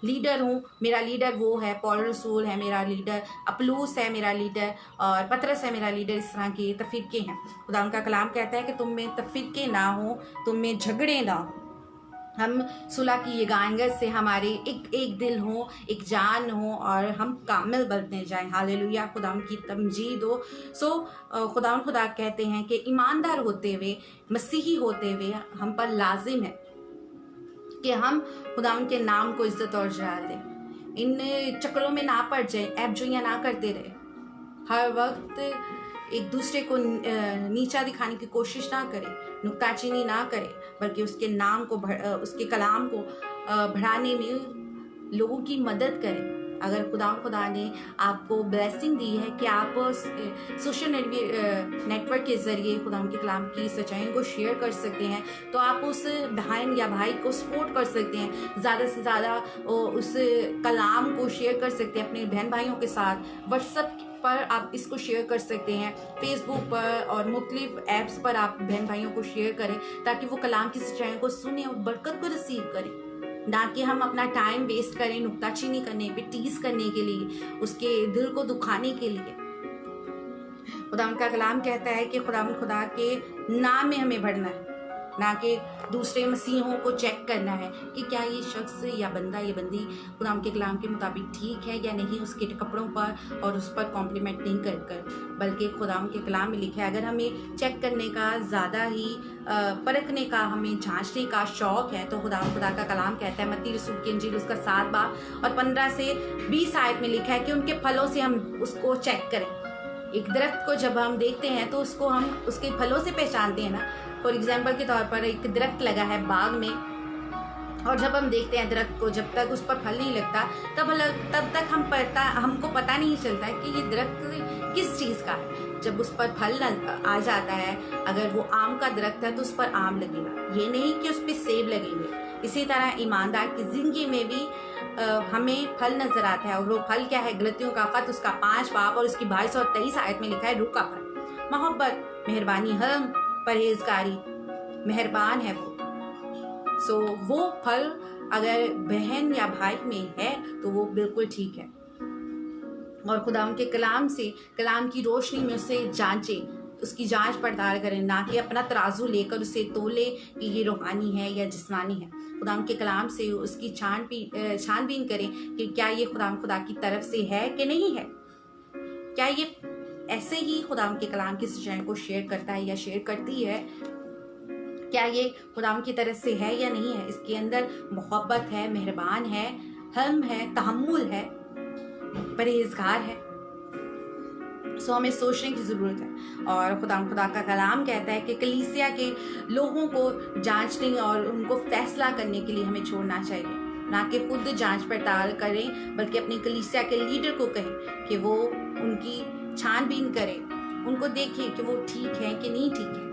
लीडर हूँ, मेरा लीडर वो है, पौलुस रसूल है मेरा लीडर, अपुल्लोस है मेरा लीडर और पतरस है मेरा लीडर। इस तरह के तफरीके हैं। खुदा उनका कलाम कहता है कि तुम में तफरीके ना हो, तुम में झगड़े ना हो, हम सुलह की ये गानगत से हमारे एक दिल हो, एक जान हो और हम कामिल बनते जाएं। हालेलुया, खुदा की तमजीद हो। खुदा कहते हैं कि ईमानदार होते हुए, मसीही होते हुए हम पर लाजिम है कि हम खुदा के नाम को इज्जत और जलाल दें, इन चक्रों में ना पड़ जाए, ऐब जोइयाँ ना करते रहे, हर वक्त एक दूसरे को नीचा दिखाने की कोशिश ना करें, नुक्ताचीनी ना करें, बल्कि उसके नाम को उसके कलाम को बढ़ाने में लोगों की मदद करें। अगर खुदा ने आपको ब्लेसिंग दी है कि आप सोशल नेटवर्क के ज़रिए खुदा के कलाम की सच्चाइयों को शेयर कर सकते हैं, तो आप उस बहन या भाई को सपोर्ट कर सकते हैं, ज़्यादा से ज़्यादा उस कलाम को शेयर कर सकते हैं अपने बहन भाइयों के साथ। व्हाट्सएप पर आप इसको शेयर कर सकते हैं, फेसबुक पर और मुख्तलिफ ऐप्स पर आप बहन भाइयों को शेयर करें, ताकि वो कलाम की सच्चाइयों को सुने और बरकत को रिसीव करें, ना कि हम अपना टाइम वेस्ट करें नुक्ताचीनी करने पे, टीज करने के लिए, उसके दिल को दुखाने के लिए। खुदा का कलाम कहता है कि खुदा के नाम में हमें बढ़ना है, ना कि दूसरे मसीहों को चेक करना है कि क्या ये शख्स या बंदा या बंदी खुदा के कलाम के मुताबिक ठीक है या नहीं, उसके कपड़ों पर और उस पर कॉम्प्लीमेंट नहीं कर बल्कि खुदा के कलाम में लिखा है। अगर हमें चेक करने का ज़्यादा ही परखने का, हमें जांचने का शौक है, तो खुदा का कलाम कहता है मत्ती रसूल की इंजील उसका 7 बाब और 15 से 20 आयत में लिखा है कि उनके फलों से हम उसको चेक करें। एक दरख्त को जब हम देखते हैं तो उसको हम उसके फलों से पहचानते हैं ना। फॉर एग्जाम्पल के तौर पर एक दरख्त लगा है बाग में, और जब हम देखते हैं दरख्त को, जब तक उस पर फल नहीं लगता तब तक हमको पता नहीं चलता है कि ये दरख्त किस चीज़ का है। जब उस पर फल आ जाता है, अगर वो आम का दरख्त है तो उस पर आम लगेगा, ये नहीं कि उस पर सेब लगेंगे। इसी तरह ईमानदार की जिंदगी में भी हमें फल नजर आता है, और वो फल क्या है? गलतियों का खत उसका 5 बाब और उसकी 22 और 23 आयत में लिखा है, रूह का फल मोहब्बत, मेहरबानी, हल्म, परहेजगारी, मेहरबान है वो। सो वो फल अगर बहन या भाई में है तो वो बिल्कुल ठीक है। और खुदा उनके कलाम से, कलाम की रोशनी में उसे जांचे, उसकी जांच पड़ताल करें, ना कि अपना तराजू लेकर उसे तोले कि ये रूहानी है या जिस्मानी है। खुदा के कलाम से उसकी छानबीन करें कि क्या ये खुदा की तरफ से है कि नहीं है, क्या ये ऐसे ही खुदा के कलाम की सच्चाई को शेयर करता है या शेयर करती है, क्या ये खुदा की तरफ से है या नहीं है। इसके अंदर मोहब्बत है, मेहरबान है, हल्म है, तहम्मुल है, परहेजगार है। सो हमें सोचने की ज़रूरत है। और खुदा का कलाम कहता है कि कलीसिया के लोगों को जांचने और उनको फैसला करने के लिए हमें छोड़ना चाहिए, ना कि खुद जांच पड़ताल करें, बल्कि अपनी कलीसिया के लीडर को कहें कि वो उनकी छानबीन करें, उनको देखें कि वो ठीक है कि नहीं ठीक है,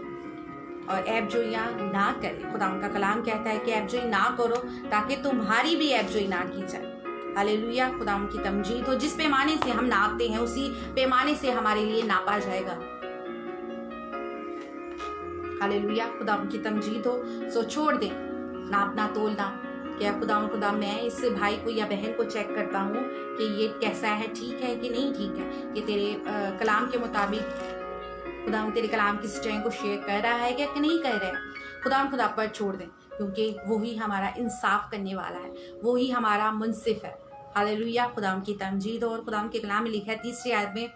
और ऐबजोइयां ना करें। खुदा का कलाम कहता है कि ऐबजोई ना करो ताकि तुम्हारी भी ऐबजोई ना की जाए। हालेलुया, खुदा की तमजीद हो। जिस पैमाने से हम नापते हैं उसी पैमाने से हमारे लिए नापा जाएगा। हालेलुया, खुदा की तमजीद हो। सो छोड़ दे नापना तोलना। क्या खुदा मैं इस भाई को या बहन को चेक करता हूँ कि ये कैसा है, ठीक है कि नहीं ठीक है, कि तेरे कलाम के मुताबिक खुदा तेरे कलाम की सच्चाई को शेयर कर रहा है कि नहीं कर रहा है। खुदा पर छोड़ दें, क्योंकि वो ही हमारा इंसाफ करने वाला है, वो ही हमारा मुंसिफ है। हालेलुया, खुदा की तमजीद। और खुदा के कलाम में लिखा है 3री आयत में,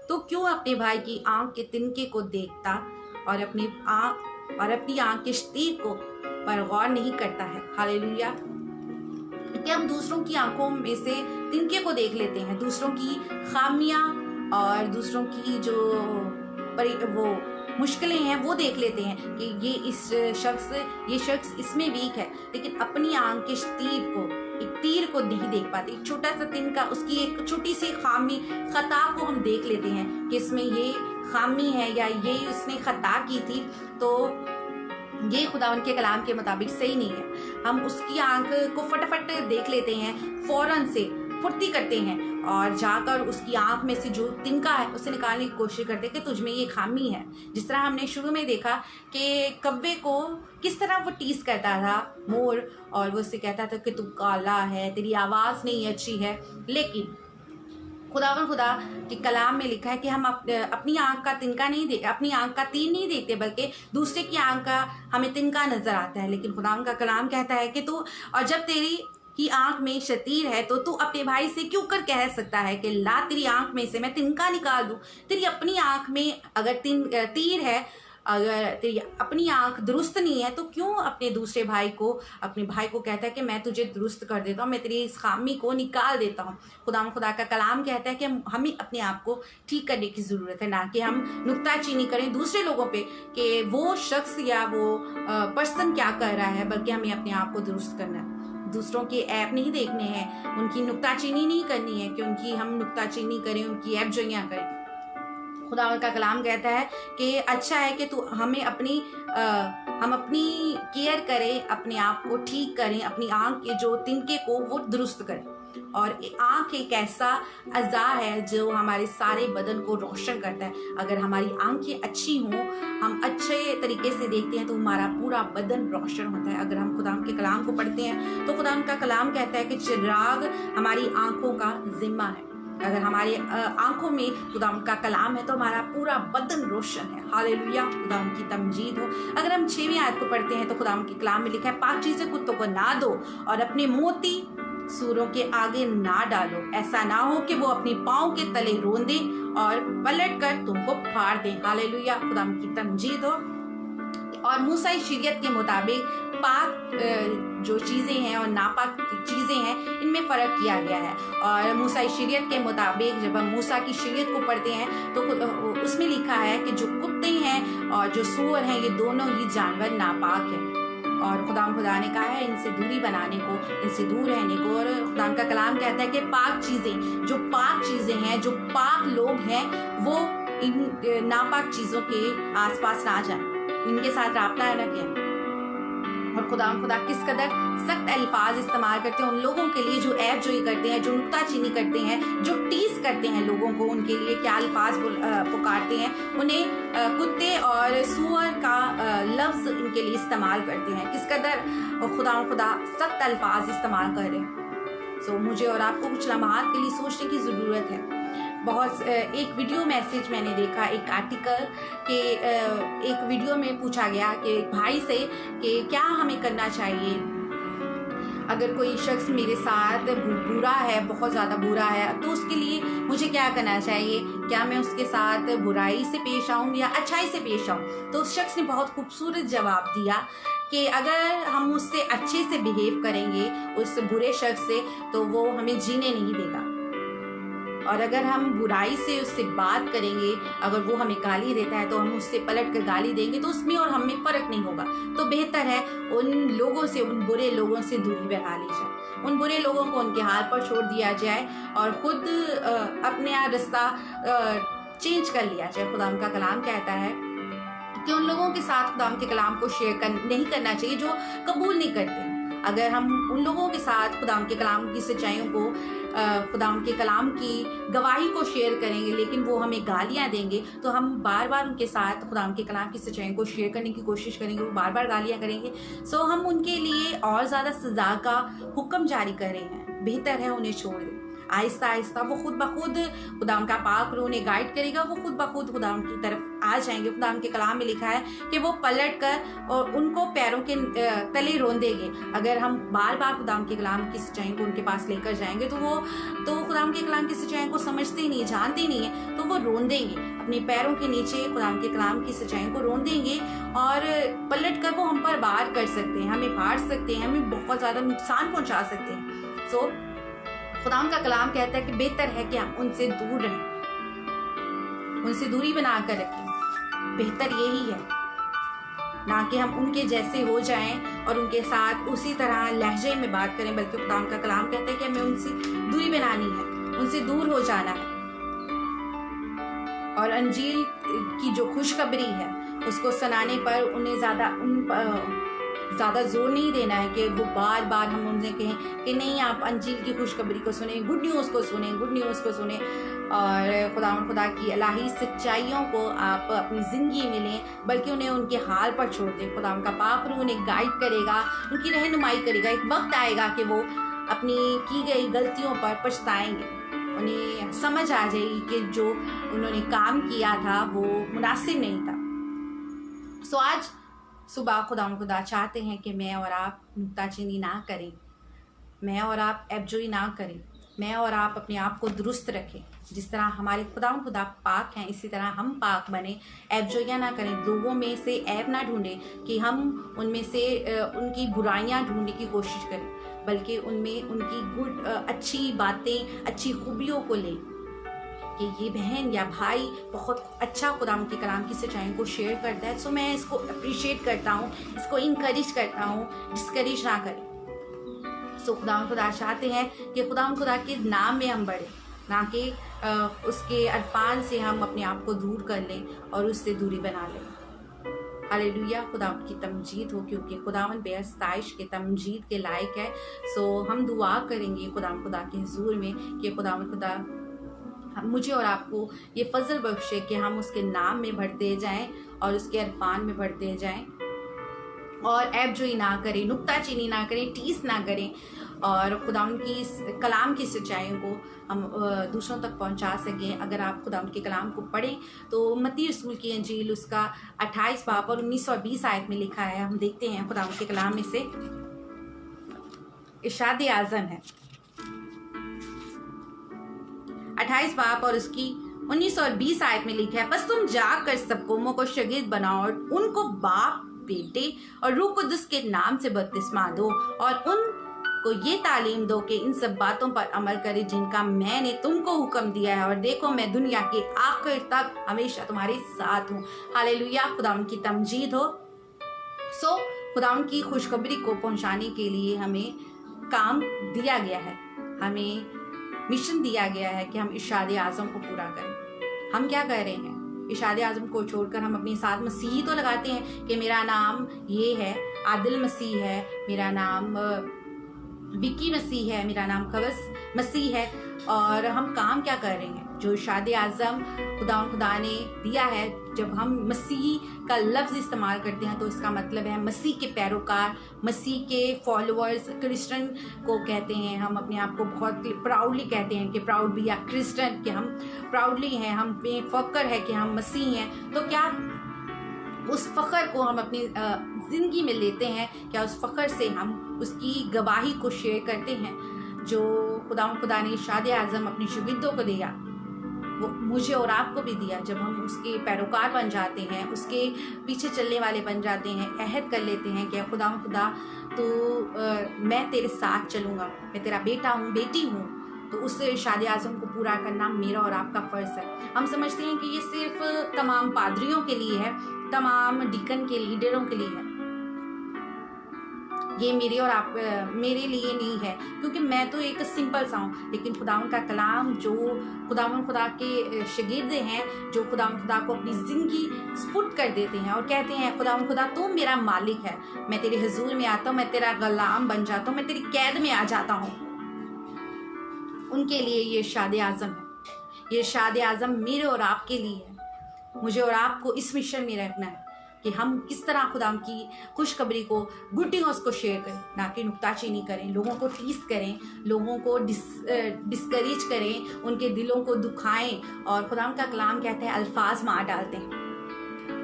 तो क्यों अपने भाई की आंख के तिनके को देखता और अपनी आंख के तीर को पर गौर नहीं करता है। हालेलुया, कि हम दूसरों की आंखों में से तिनके को देख लेते हैं, दूसरों की खामियां और दूसरों की जो वो मुश्किलें हैं वो देख लेते हैं कि ये शख्स इसमें वीक है, लेकिन अपनी आंख के एक तीर को नहीं देख पाते। एक छोटा सा तिनका, उसकी एक छोटी सी खामी, खता को हम देख लेते हैं कि इसमें ये खामी है या ये उसने खता की थी, तो ये खुदा उनके कलाम के मुताबिक सही नहीं है। हम उसकी आंख को फटाफट देख लेते हैं, फौरन से फुर्ती करते हैं और जाकर उसकी आंख में से जो तिनका है उसे निकालने की कोशिश करते हैं कि तुझ में ये खामी है। जिस तरह हमने शुरू में देखा कि कव्वे को किस तरह वो टीस करता था मोर, और वो उससे कहता था कि तू काला है, तेरी आवाज़ नहीं अच्छी है, लेकिन खुदा के कलाम में लिखा है कि हम अपनी आंख का तिनका नहीं देखते, अपनी आंख का तीर नहीं देखते, बल्कि दूसरे की आंख का हमें तिनका नजर आता है। लेकिन खुदा का कलाम कहता है कि तू, और जब तेरी की आंख में शतीर है तो तू अपने भाई से क्यों कर कह सकता है कि ला तेरी आंख में से मैं तिनका निकाल दूं। तेरी अपनी आंख में अगर तीर है अगर तेरी अपनी आंख दुरुस्त नहीं है तो क्यों अपने दूसरे भाई को, अपने भाई को कहता है कि मैं तुझे दुरुस्त कर देता हूँ, मैं तेरी इस खामी को निकाल देता हूँ। खुदा का कलाम कहता है कि हमें अपने आप को ठीक करने की ज़रूरत है, ना कि हम नुक्ताचीनी करें दूसरे लोगों पे कि वो शख्स या वो पर्सन क्या कर रहा है, बल्कि हमें अपने आप को दुरुस्त करना है। दूसरों के ऐप नहीं देखने हैं, उनकी नुक्ताचीनी नहीं करनी है कि उनकी हम नुक्ताचीनी करें, उनकी ऐप जोइयाँ करें। खुदा का कलाम कहता है कि अच्छा है कि हम अपनी केयर करें, अपने आप को ठीक करें, अपनी आंख के जो तिनके को वो दुरुस्त करें। और आंख एक ऐसा अज़ा है जो हमारे सारे बदन को रोशन करता है। अगर हमारी आंखें अच्छी हों, हम अच्छे तरीके से देखते हैं तो हमारा पूरा बदन रोशन होता है। अगर हम खुदा के कलाम को पढ़ते हैं तो खुदा का कलाम कहता है कि चिराग हमारी आंखों का जिम्मा है। अगर हमारी आंखों में खुदा का कलाम है तो हमारा पूरा बदन रोशन है। हालेलुया, खुदा की तमजीद हो। अगर हम 6वीं आयत को पढ़ते हैं तो खुदा के कलाम में लिखा है, पाक चीजें कुत्तों को ना दो और अपने मोती सूरों के आगे ना डालो, ऐसा ना हो कि वो अपनी पाँव के तले रोंदे और पलट कर तुमको फाड़ दें। हालेलुया, खुदा की तमजीद हो। और मूसाई शरीयत के मुताबिक पाक जो चीज़ें हैं और नापाक चीज़ें हैं, इनमें फ़र्क किया गया है। और मूसाई शरीयत के मुताबिक जब हम मूसा की शरीयत को पढ़ते हैं तो उसमें लिखा है कि जो कुत्ते हैं और जो सूअर हैं, ये दोनों ही जानवर नापाक हैं। और खुदा ने कहा है इनसे दूरी बनाने को, इनसे दूर रहने को। और खुदा का कलाम कहता है कि पाक चीज़ें हैं, जो पाक लोग हैं, वो इन नापाक चीज़ों के आसपास ना जाएं, इनके साथ राब्ता न किया। और खुदा किस कदर सख्त अल्फाज इस्तेमाल करते हैं उन लोगों के लिए जो ऐब जोई करते हैं, जो नुक्ताचीनी करते हैं, जो टीस करते हैं लोगों को, उनके लिए क्या अल्फाज पुकारते हैं, उन्हें कुत्ते और सूअर का लफ्ज़ इनके लिए इस्तेमाल करते हैं। किस कदर खुदा सख्त अल्फाज इस्तेमाल कर रहे हैं। सो मुझे और आपको कुछ लम्हात के लिए सोचने की ज़रूरत है। एक वीडियो मैसेज मैंने देखा, एक आर्टिकल के एक वीडियो में पूछा गया कि भाई से कि क्या हमें करना चाहिए अगर कोई शख्स मेरे साथ बुरा है, बहुत ज़्यादा बुरा है, तो उसके लिए मुझे क्या करना चाहिए? क्या मैं उसके साथ बुराई से पेश आऊँ या अच्छाई से पेश आऊँ? तो उस शख्स ने बहुत खूबसूरत जवाब दिया कि अगर हम उससे अच्छे से बिहेव करेंगे उस बुरे शख्स से, तो वो हमें जीने नहीं देगा। और अगर हम बुराई से उससे बात करेंगे, अगर वो हमें गाली देता है तो हम उससे पलट कर गाली देंगे, तो उसमें और हमें फ़र्क नहीं होगा। तो बेहतर है उन लोगों से, उन बुरे लोगों से दूरी बना ली जाए, उन बुरे लोगों को उनके हाल पर छोड़ दिया जाए और ख़ुद अपने रास्ता चेंज कर लिया जाए। खुदा का कलाम कहता है कि उन लोगों के साथ खुदा के कलाम को शेयर नहीं करना चाहिए जो कबूल नहीं करते। अगर हम उन लोगों के साथ खुदा के कलाम की सच्चाइयों को, खुदा के कलाम की गवाही को शेयर करेंगे, लेकिन वो हमें गालियां देंगे, तो हम बार बार उनके साथ खुदा के कलाम की सच्चाइयों को शेयर करने की कोशिश करेंगे, वो बार बार गालियां करेंगे। सो हम उनके लिए और ज़्यादा सज़ा का हुक्म जारी कर रहे हैं। बेहतर है उन्हें छोड़ दें। आहिस्ता आहिस्ता वो खुद ब खुद खुदा का पाक रूह उन्हें गाइड करेगा, वो खुद ब खुद खुदा की तरफ आ जाएंगे। खुदा के कलाम में लिखा है कि वो पलट कर और उनको पैरों के तले रोंदेंगे। अगर हम बार बार खुदा के कलाम की सच्चाई को उनके पास लेकर जाएंगे तो खुदा के कलाम की सच्चाई को समझते ही नहीं, जानते ही नहीं है, तो वो रोंदेंगे अपने पैरों के नीचे, खुदा के कलाम की सच्चाई को रोंदेंगे और पलट कर वो हम पर वार कर सकते हैं, हमें फाड़ सकते हैं, हमें बहुत ज़्यादा नुकसान पहुँचा सकते हैं। सो खुदा का कलाम कहता है कि बेहतर है कि हम उनसे दूर रहें, उनसे दूरी बना कर रखें। बेहतर यही है, ना कि हम उनके जैसे हो जाएं और उनके साथ उसी तरह लहजे में बात करें, बल्कि खुदा का कलाम कहता है कि हमें उनसे दूरी बनानी है, उनसे दूर हो जाना है। और अंजील की जो खुशखबरी है उसको सुनाने पर उन्हें ज़्यादा जोर नहीं देना है कि वो बार बार हम उनसे कहें कि नहीं आप अंजील की खुशखबरी को सुने, गुड न्यूज़ को सुने और खुदा की इलाही सच्चाइयों को आप अपनी ज़िंदगी में लें, बल्कि उन्हें उनके हाल पर छोड़ दें। खुदा का पाक रूह उन्हें गाइड करेगा, उनकी रहनुमाई करेगा। एक वक्त आएगा कि वो अपनी की गई गलतियों पर पछताएंगे, उन्हें समझ आ जाएगी कि जो उन्होंने काम किया था वो मुनासिब नहीं था। सो आज सुबह खुदा चाहते हैं कि मैं और आप नुक्ताचीनी ना करें, मैं और आप ऐबजोई ना करें, मैं और आप अपने आप को दुरुस्त रखें। जिस तरह हमारे खुदा पाक हैं, इसी तरह हम पाक बने। ऐब जोइयाँ ना करें, लोगों में से ऐब ना ढूंढें कि हम उनमें से उनकी बुराइयां ढूंढने की कोशिश करें, बल्कि उनमें उनकी अच्छी बातें, अच्छी खूबियों को लें कि ये बहन या भाई बहुत अच्छा खुदा के कलाम की सच्चाई को शेयर करता है। सो मैं इसको अप्रिशिएट करता हूँ, इसको इनकरेज करता हूँ, डिस्करेज ना करें। सो खुदा चाहते हैं कि खुदा के नाम में हम बढ़े, ना कि उसके अल्फाज से हम अपने आप को दूर कर लें और उससे दूरी बना लें। हालेलुया, खुदा की तमजीद हो, क्योंकि खुदावन बेअस्ताइश के तमजीद के लायक है। सो हम दुआ करेंगे खुदा के हुजूर में कि खुदा मुझे और आपको ये फजल बख्शे कि हम उसके नाम में बढ़ते जाएं और उसके अरफान में बढ़ते जाएं और ऐब जोई ना करें, नुक्ताचीनी ना करें, टीस ना करें, और खुदा की कलाम की सच्चाइयों को हम दूसरों तक पहुंचा सकें। अगर आप खुदा के कलाम को पढ़ें तो मत्ती रसूल की अंजील उसका 28 बाब और 19 और 20 आयत में लिखा है। हम देखते हैं खुदा के कलाम में से इरशाद आज़म है 28 बाब और उसकी 19 और 20 आयत में लिखा है, बस तुम जाकर सब कौमों को शागिर्द बनाओ और उनको बाप, बेटे और रूह कुदस के नाम से बपतिस्मा दो और उनको ये तालीम दो कि इन सब बातों पर अमल करे जिनका मैंने तुमको हुक्म दिया है, और देखो मैं दुनिया के आखिर तक हमेशा तुम्हारे साथ हूँ। हालेलुया, खुदा की तमजीद हो। सो खुदा की खुशखबरी को पहुंचाने के लिए हमें काम दिया गया है, हमें मिशन दिया गया है कि हम इरशाद आज़म को पूरा करें। हम क्या कर रहे हैं? इरशाद आज़म को छोड़कर हम अपने साथ मसीही तो लगाते हैं कि मेरा नाम ये है, आदिल मसीह है, मेरा नाम विक्की मसीह है, मेरा नाम कवस मसीह है, और हम काम क्या कर रहे हैं? जो इरशाद आज़म खुदा ने दिया है, जब हम मसीह का लफ्ज़ इस्तेमाल करते हैं तो इसका मतलब है मसीह के पैरोकार, मसीह के फॉलोअर्स, क्रिश्चियन को कहते हैं। हम अपने आप को बहुत प्राउडली कहते हैं कि प्राउड बी आ क्रिश्चियन, कि हम प्राउडली हैं, हम पे फ़ख्र है कि हम मसीह हैं। तो क्या उस फ़ख्र को हम अपनी ज़िंदगी में लेते हैं? क्या उस फ़ख्र से हम उसकी गवाही को शेयर करते हैं जो खुदा ने इरशाद आज़म अपनी शागिर्दों को दिया, वो मुझे और आपको भी दिया? जब हम उसके पैरोकार बन जाते हैं, उसके पीछे चलने वाले बन जाते हैं, अहद कर लेते हैं कि खुदा तो मैं तेरे साथ चलूँगा, मैं तेरा बेटा हूँ, बेटी हूँ, तो उस इरशाद आज़म को पूरा करना मेरा और आपका फ़र्ज़ है। हम समझते हैं कि ये सिर्फ तमाम पादरियों के लिए है, तमाम डीकन के लीडरों के लिए है, ये मेरे लिए नहीं है, क्योंकि मैं तो एक सिंपल सा हूँ। लेकिन खुदावन का कलाम, जो खुदा के शागिर्द हैं, जो खुदा को अपनी ज़िंदगी स्पुट कर देते हैं और कहते हैं खुदा तू मेरा मालिक है, मैं तेरे हुजूर में आता हूँ, मैं तेरा गुलाम बन जाता हूँ, मैं तेरी कैद में आ जाता हूँ, उनके लिए ये इरशाद आज़म है। ये इरशाद आज़म मेरे और आपके लिए है। मुझे और आपको इस मिशन में रखना है कि हम किस तरह खुदा की खुशखबरी को, गुड न्यूज़ को शेयर करें, ना कि नुक्ताचीनी करें, लोगों को टीस करें, लोगों को डिस्करेज करें, उनके दिलों को दुखाएं। और खुदा का कलाम कहता है अल्फाज मार डालते हैं।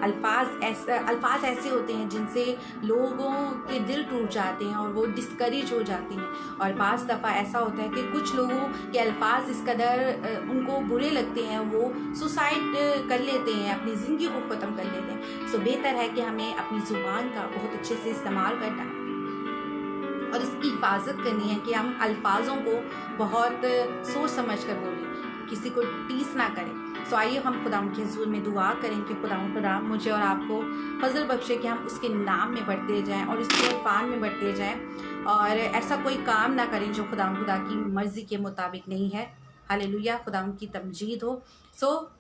अल्फाज ऐसे होते हैं जिनसे लोगों के दिल टूट जाते हैं और वो डिस्करेज हो जाते हैं। और बाज़ दफ़ा ऐसा होता है कि कुछ लोगों के अल्फाज इस कदर उनको बुरे लगते हैं, वो सुसाइड कर लेते हैं, अपनी ज़िंदगी को ख़त्म कर लेते हैं। सो बेहतर है कि हमें अपनी ज़ुबान का बहुत अच्छे से इस्तेमाल करना है और इसकी हिफाजत करनी है कि हम अल्फाजों को बहुत सोच समझ कर बोलें, किसी को टीस ना करें। सो आइए हम खुदा के हुजूर में दुआ करें कि खुदा मुझे और आपको फजल बख्शे कि हम उसके नाम में बढ़ते जाएं और उसके इरफान में बढ़ते जाएं, और ऐसा कोई काम ना करें जो खुदा की मर्ज़ी के मुताबिक नहीं है। हालेलुया, खुदा की तमजीद हो। सो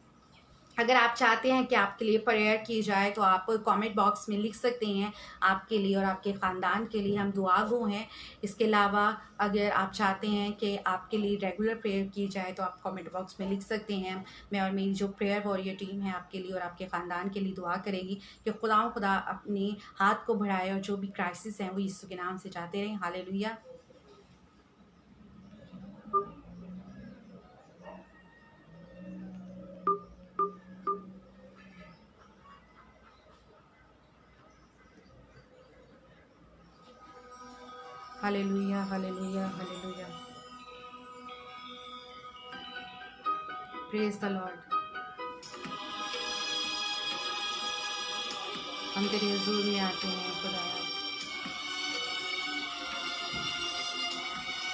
अगर आप चाहते हैं कि आपके लिए प्रेयर की जाए तो आप कमेंट बॉक्स में लिख सकते हैं। आपके लिए और आपके ख़ानदान के लिए हम दुआ गो हैं। इसके अलावा अगर आप चाहते हैं कि आपके लिए रेगुलर प्रेयर की जाए तो आप कमेंट बॉक्स में लिख सकते हैं। मैं और मेरी जो प्रेयर वॉरियर टीम है आपके लिए और आपके ख़ानदान के लिए दुआ करेगी कि खुदा अपने हाथ को बढ़ाए और जो भी क्राइसिस हैं वो यीशु के नाम से जाते रहें। Hallelujah. Hallelujah, hallelujah, hallelujah. Praise the lord. हम तेरे हुजूर में आते हैं खुदाया।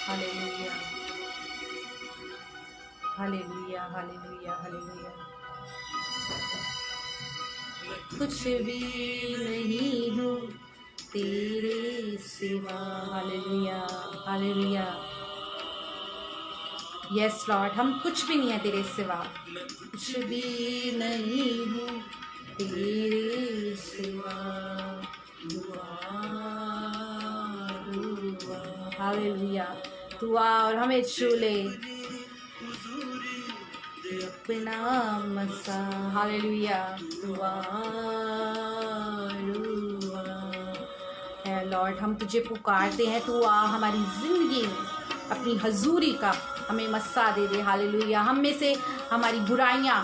Hallelujah hallelujah hallelujah hallelujah. कुछ भी नहीं हूँ तेरे सिवा। Hallelujah hallelujah. यस लॉर्ड, हम कुछ भी नहीं है तेरे सिवा। कुछ भी नहीं हूँ तेरे सिवा। हालेलुया। तू आ और हमें छू ले अपना मसा। हालेलुया। तू आ है लॉर्ड, हम तुझे पुकारते हैं। तू आ हमारी जिंदगी में अपनी हजूरी का हमें मस्सा दे दे। हालेलुया। हम में से हमारी बुराइयां,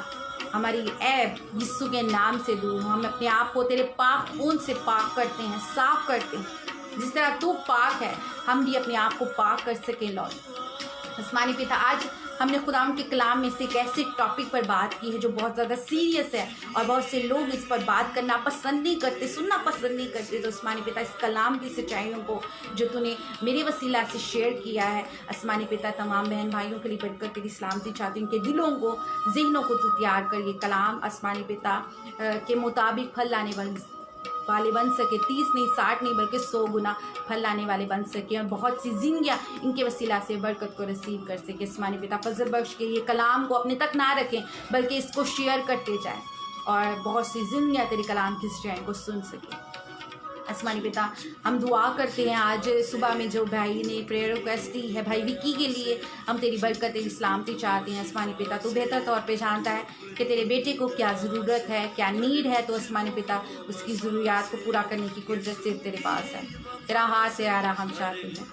हमारी ऐब यीशु के नाम से दूर। हम अपने आप को तेरे पाक खून से पाक करते हैं, साफ करते हैं। जिस तरह तू पाक है, हम भी अपने आप को पाक कर सके लॉर्ड। आसमानी पिता, आज हमने खुदावंद के कलाम में से एक ऐसे टॉपिक पर बात की है जो बहुत ज़्यादा सीरियस है और बहुत से लोग इस पर बात करना पसंद नहीं करते, सुनना पसंद नहीं करते। तो आसमानी पिता, इस कलाम की सच्चाइयों को जो तूने मेरे वसीला से शेयर किया है, आसमानी पिता, तमाम बहन भाइयों के लिए बढ़कर तेरी सलामती चाहती हूँ। उनके दिलों को, जहनों को तू तैयार कर। ये कलाम आसमानी पिता के मुताबिक फल लाने वाले बन सके। 30 नहीं, 60 नहीं, बल्कि 100 गुना फल लाने वाले बन सके और बहुत सी जिंदगियां इनके वसीला से बरकत को रिसीव कर सके। आसमानी पिता, फजल बख्श के ये कलाम को अपने तक ना रखें, बल्कि इसको शेयर करते जाएं और बहुत सी जिंदगियां तेरे कलाम की सच्चाई को सुन सके। आसमानी पिता, हम दुआ करते हैं आज सुबह में जो भाई ने प्रेयर रिक्वेस्ट दी है, भाई विक्की के लिए, हम तेरी बरकत, तेरी सलामती चाहते हैं। आसमानी पिता, तू बेहतर तौर पे जानता है कि तेरे बेटे को क्या ज़रूरत है, क्या नीड है। तो आसमानी पिता, उसकी ज़रूरियात को पूरा करने की कुदरत सिर्फ तेरे पास है। तेरा हाथ, तेरा राह हम चाहते हैं।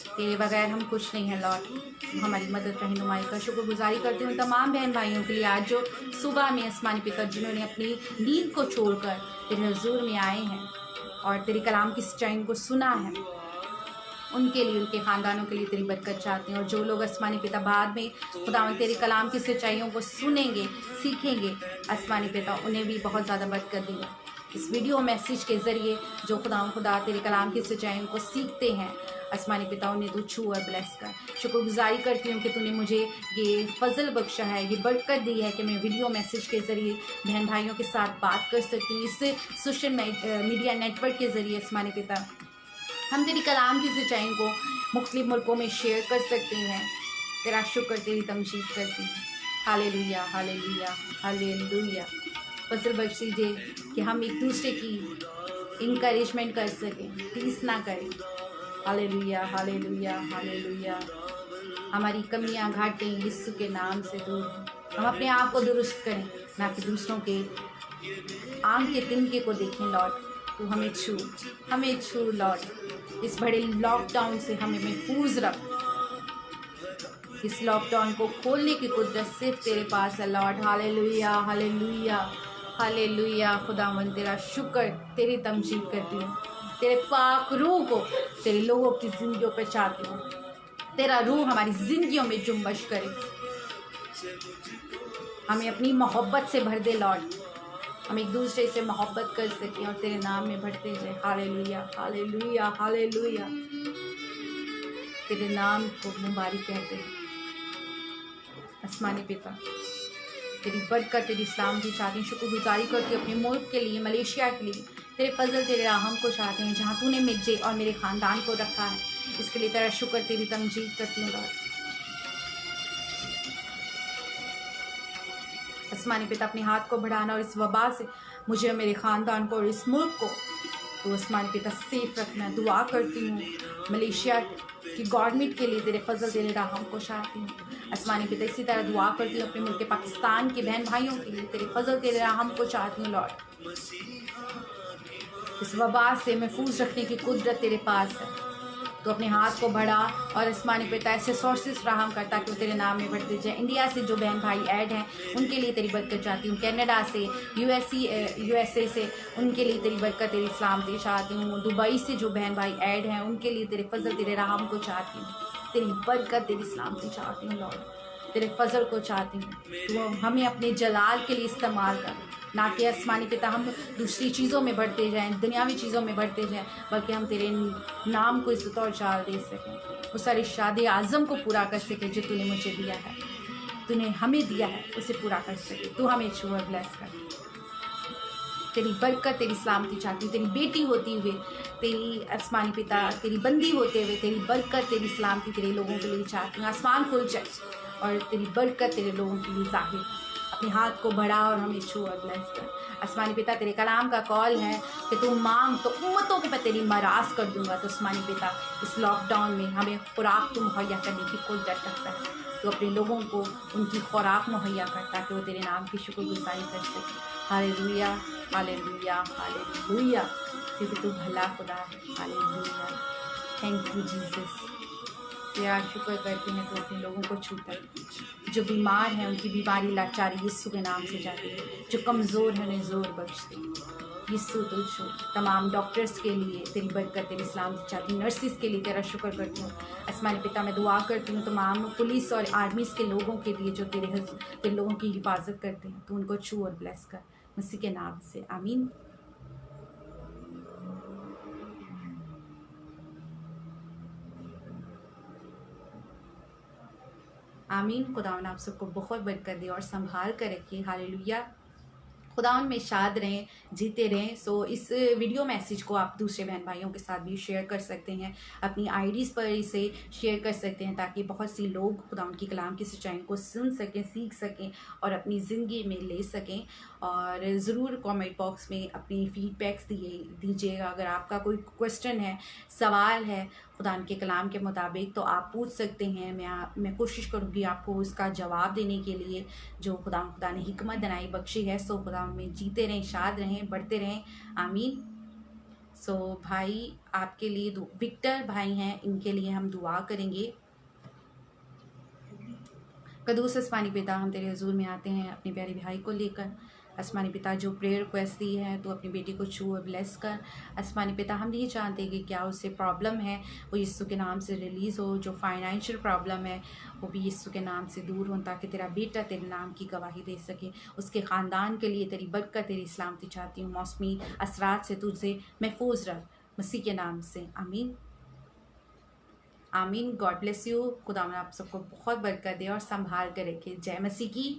तेरे बगैर हम कुछ नहीं है लॉर्ड। हमारी मदद, रहनुमाई का शुक्रगुजारी करती हूँ तमाम बहन भाइयों के लिए आज जो सुबह में आसमानी पिता जिन्होंने अपनी नींद को छोड़कर तेरे हुजूर में आए हैं और तेरे कलाम की सच्चाई को सुना है, उनके लिए, उनके ख़ानदानों के लिए तेरी बरकत चाहते हैं। और जो लोग आसमानी पिता बाद में खुदावंद तेरे कलाम की सच्चाइयों को सुनेंगे, सीखेंगे, आसमानी पिता उन्हें भी बहुत ज़्यादा बरकत देगा। इस वीडियो मैसेज के ज़रिए जो खुदा तेरे कलाम की सच्चाइयों को सीखते हैं, आसमानी पिता उन्हें तू छू और ब्लेस कर। शुक्रगुजारी करती हूँ कि तूने मुझे ये फजल बख्शा है, ये बरकत दी है कि मैं वीडियो मैसेज के ज़रिए बहन भाइयों के साथ बात कर सकती हूँ। इससे सोशल मीडिया नेटवर्क के ज़रिए आसमानी पिता हम तेरी कलाम की सच्चाई को मुख्तलिफ मुल्कों में शेयर कर सकते हैं। तेरा शुक्र, तेरी तमजीद करती हूँ। Hallelujah hallelujah hallelujah. फजल बख्श दीजिए कि हम एक दूसरे की इंकरेजमेंट कर सकें, टीस ना करें। Hallelujah hallelujah hallelujah. हमारी कमियां, घाटें यीशु के नाम से दूर हों। हम अपने आप को दुरुस्त करें, ना कि दूसरों के आंख के तिनके को देखें लॉर्ड। तू हमें छू लॉर्ड। इस बड़े लॉकडाउन से हमें महफूज रख। इस लॉकडाउन को खोलने की कुदरत सिर्फ तेरे पास है लॉर्ड। Hallelujah hallelujah hallelujah. खुदावंद तेरा शुक्र, तेरी तमजीद करती हूँ। तेरे पाक रूह को तेरे लोगों की जिंदगियों पर चाहती हूँ। तेरा रूह हमारी जिंदगियों में जुम्बश करे, हमें अपनी मोहब्बत से भर दे लॉर्ड। हम एक दूसरे से मोहब्बत कर सकें और तेरे नाम में बढ़ते जाए। Hallelujah hallelujah hallelujah. तेरे नाम को मुबारक कहते हैं आसमानी पिता। तेरी बरकत, तेरी सलामती चाहती हूँ। शुक्रगुजारी करती हूँ अपने मुल्क के लिए, मलेशिया के लिए। तेरे फजल, तेरे रहम को चाहते हैं जहाँ तूने मुझे और मेरे ख़ानदान को रखा है। इसके लिए तेरा शुक्र, तेरी तमजीद करती हूँ लॉर्ड। आसमानी पिता, अपने हाथ को बढ़ाना और इस वबा से मुझे और मेरे ख़ानदान को और इस मुल्क को तो आसमानी पिता सेफ रखना। दुआ करती हूँ मलेशिया की गवर्नमेंट के लिए, तेरे फजल, तेरे रहम को चाहती हूँ आसमानी पिता। इसी तरह दुआ करती हूँ अपने मुल्क पाकिस्तान के बहन भाइयों के लिए, तेरे फजल, तेरे रहम को चाहती हूँ लॉर्ड। इस वबा से महफूज रखने की कुदरत तेरे पास है। तो अपने हाथ को बढ़ा और आसमानी पिता ऐसे सोर्सेस फराहम करता कि वो तेरे नाम में बढ़ते जाए। इंडिया से जो बहन भाई ऐड हैं उनके लिए तेरी बरकत चाहती हूँ। कनाडा से, यूएसए से, उनके लिए तेरी बरकत, तेरी सलामती चाहती हूँ। दुबई से जो बहन भाई ऐड हैं उनके लिए तेरे फजल, तेरे रहम को चाहती हूँ। तेरी बरकत, तेरी सलामती चाहती हूँ लॉर्ड। तेरे फजल को चाहती हूँ। तो हमें अपने जलाल के लिए इस्तेमाल कर, ना कि आसमानी पिता हम दूसरी चीज़ों में बढ़ते जाएं, दुनियावी चीज़ों में बढ़ते जाएं, बल्कि हम तेरे नाम को इज्जत और जाल दे सकें, उस सारे शादी आज़म को पूरा कर सकें जो तूने मुझे दिया है, तूने हमें दिया है, उसे पूरा कर सके। तू हमें छू और ब्लेस कर। तेरी बरकत, तेरी सलामती चाहती हूँ। तेरी बेटी होती हुए, तेरी आसमानी पिता, तेरी बंदी होते हुए तेरी बरकत, तेरी सलामती तेरे लोगों के लिए चाहती हूँ। आसमान खुल जाए और तेरी बरकत तेरे लोगों के लिए जाहिर। अपने हाथ को बढ़ा और हमें छू और ब्लेस कर। आसमानी पिता, तेरे कलाम का कॉल है कि तू मांग तो उम्मतों को मैं तेरी मराज कर दूंगा। तो आसमानी पिता, इस लॉकडाउन में हमें खुराक तो मुहैया करने की कुदरत रखता है। तो अपने लोगों को उनकी खुराक मुहैया कर, ताकि वो तेरे नाम की शुक्रगुजारी कर सके। हालेलुया, हालेलुया, हालेलुया, क्योंकि तू भला खुदा है। Hallelujah, thank you Jesus. तेरा शुक्र करते हैं तो अपने लोगों को छूता है। जो बीमार हैं उनकी बीमारी लाचारी यीशु के नाम से जाती है। जो कमज़ोर हैं उन्हें ज़ोर बख्शती। यीशु तुझ छू। तमाम डॉक्टर्स के लिए तेरी बरकत, तेरी सलामती चाहती हूँ। नर्सिस के लिए तेरा शुक्र करती हूँ। आसमानी पिता, मैं दुआ करती हूँ तमाम पुलिस और आर्मीज़ के लोगों के लिए जो तेरे लोगों की हिफाजत करते हैं। तो उनको छू और ब्लेस कर, मसीह के नाम से, आमीन। आमीन। खुदावन आप सबको बहुत बरकत दे और संभाल कर रखिए। हालेलुया। खुदावन में शाद रहें, जीते रहें। सो इस वीडियो मैसेज को आप दूसरे बहन भाइयों के साथ भी शेयर कर सकते हैं, अपनी आईडीज़ पर इसे शेयर कर सकते हैं, ताकि बहुत सी लोग खुदावन की कलाम की सच्चाई को सुन सकें, सीख सकें और अपनी ज़िंदगी में ले सकें। और ज़रूर कमेंट बॉक्स में अपनी फीडबैक्स दीजिएगा। अगर आपका कोई क्वेश्चन है, सवाल है खुदान के कलाम के मुताबिक, तो आप पूछ सकते हैं। मैं कोशिश करूँगी आपको उसका जवाब देने के लिए, जो खुदा ने हिकमत दनाई बख्शी है। सो खुदा में जीते रहें, शाद रहें, बढ़ते रहें, आमीन। सो भाई आपके लिए विक्टर भाई हैं, इनके लिए हम दुआ करेंगे। कदूस आसमानी पिता, हम तेरे हुजूर में आते हैं अपने प्यारे भाई को लेकर। आसमानी पिता, जो प्रेयर रिक्वेस्ट दी है तो अपनी बेटी को छू और ब्लेस कर। आसमानी पिता, हम नहीं जानते कि क्या उससे प्रॉब्लम है, वो यीशु के नाम से रिलीज़ हो। जो फाइनेंशियल प्रॉब्लम है वो भी यीशु के नाम से दूर हो, ताकि तेरा बेटा तेरे नाम की गवाही दे सके। उसके ख़ानदान के लिए तेरी बरकत, तेरी सलामती चाहती हूँ। मौसमी असरात से तुझसे महफूज रख, मसीह के नाम से, आमीन, आमीन। God bless you. खुदा आप सबको बहुत बरकत दे और संभाल कर रखे। जय मसीह की।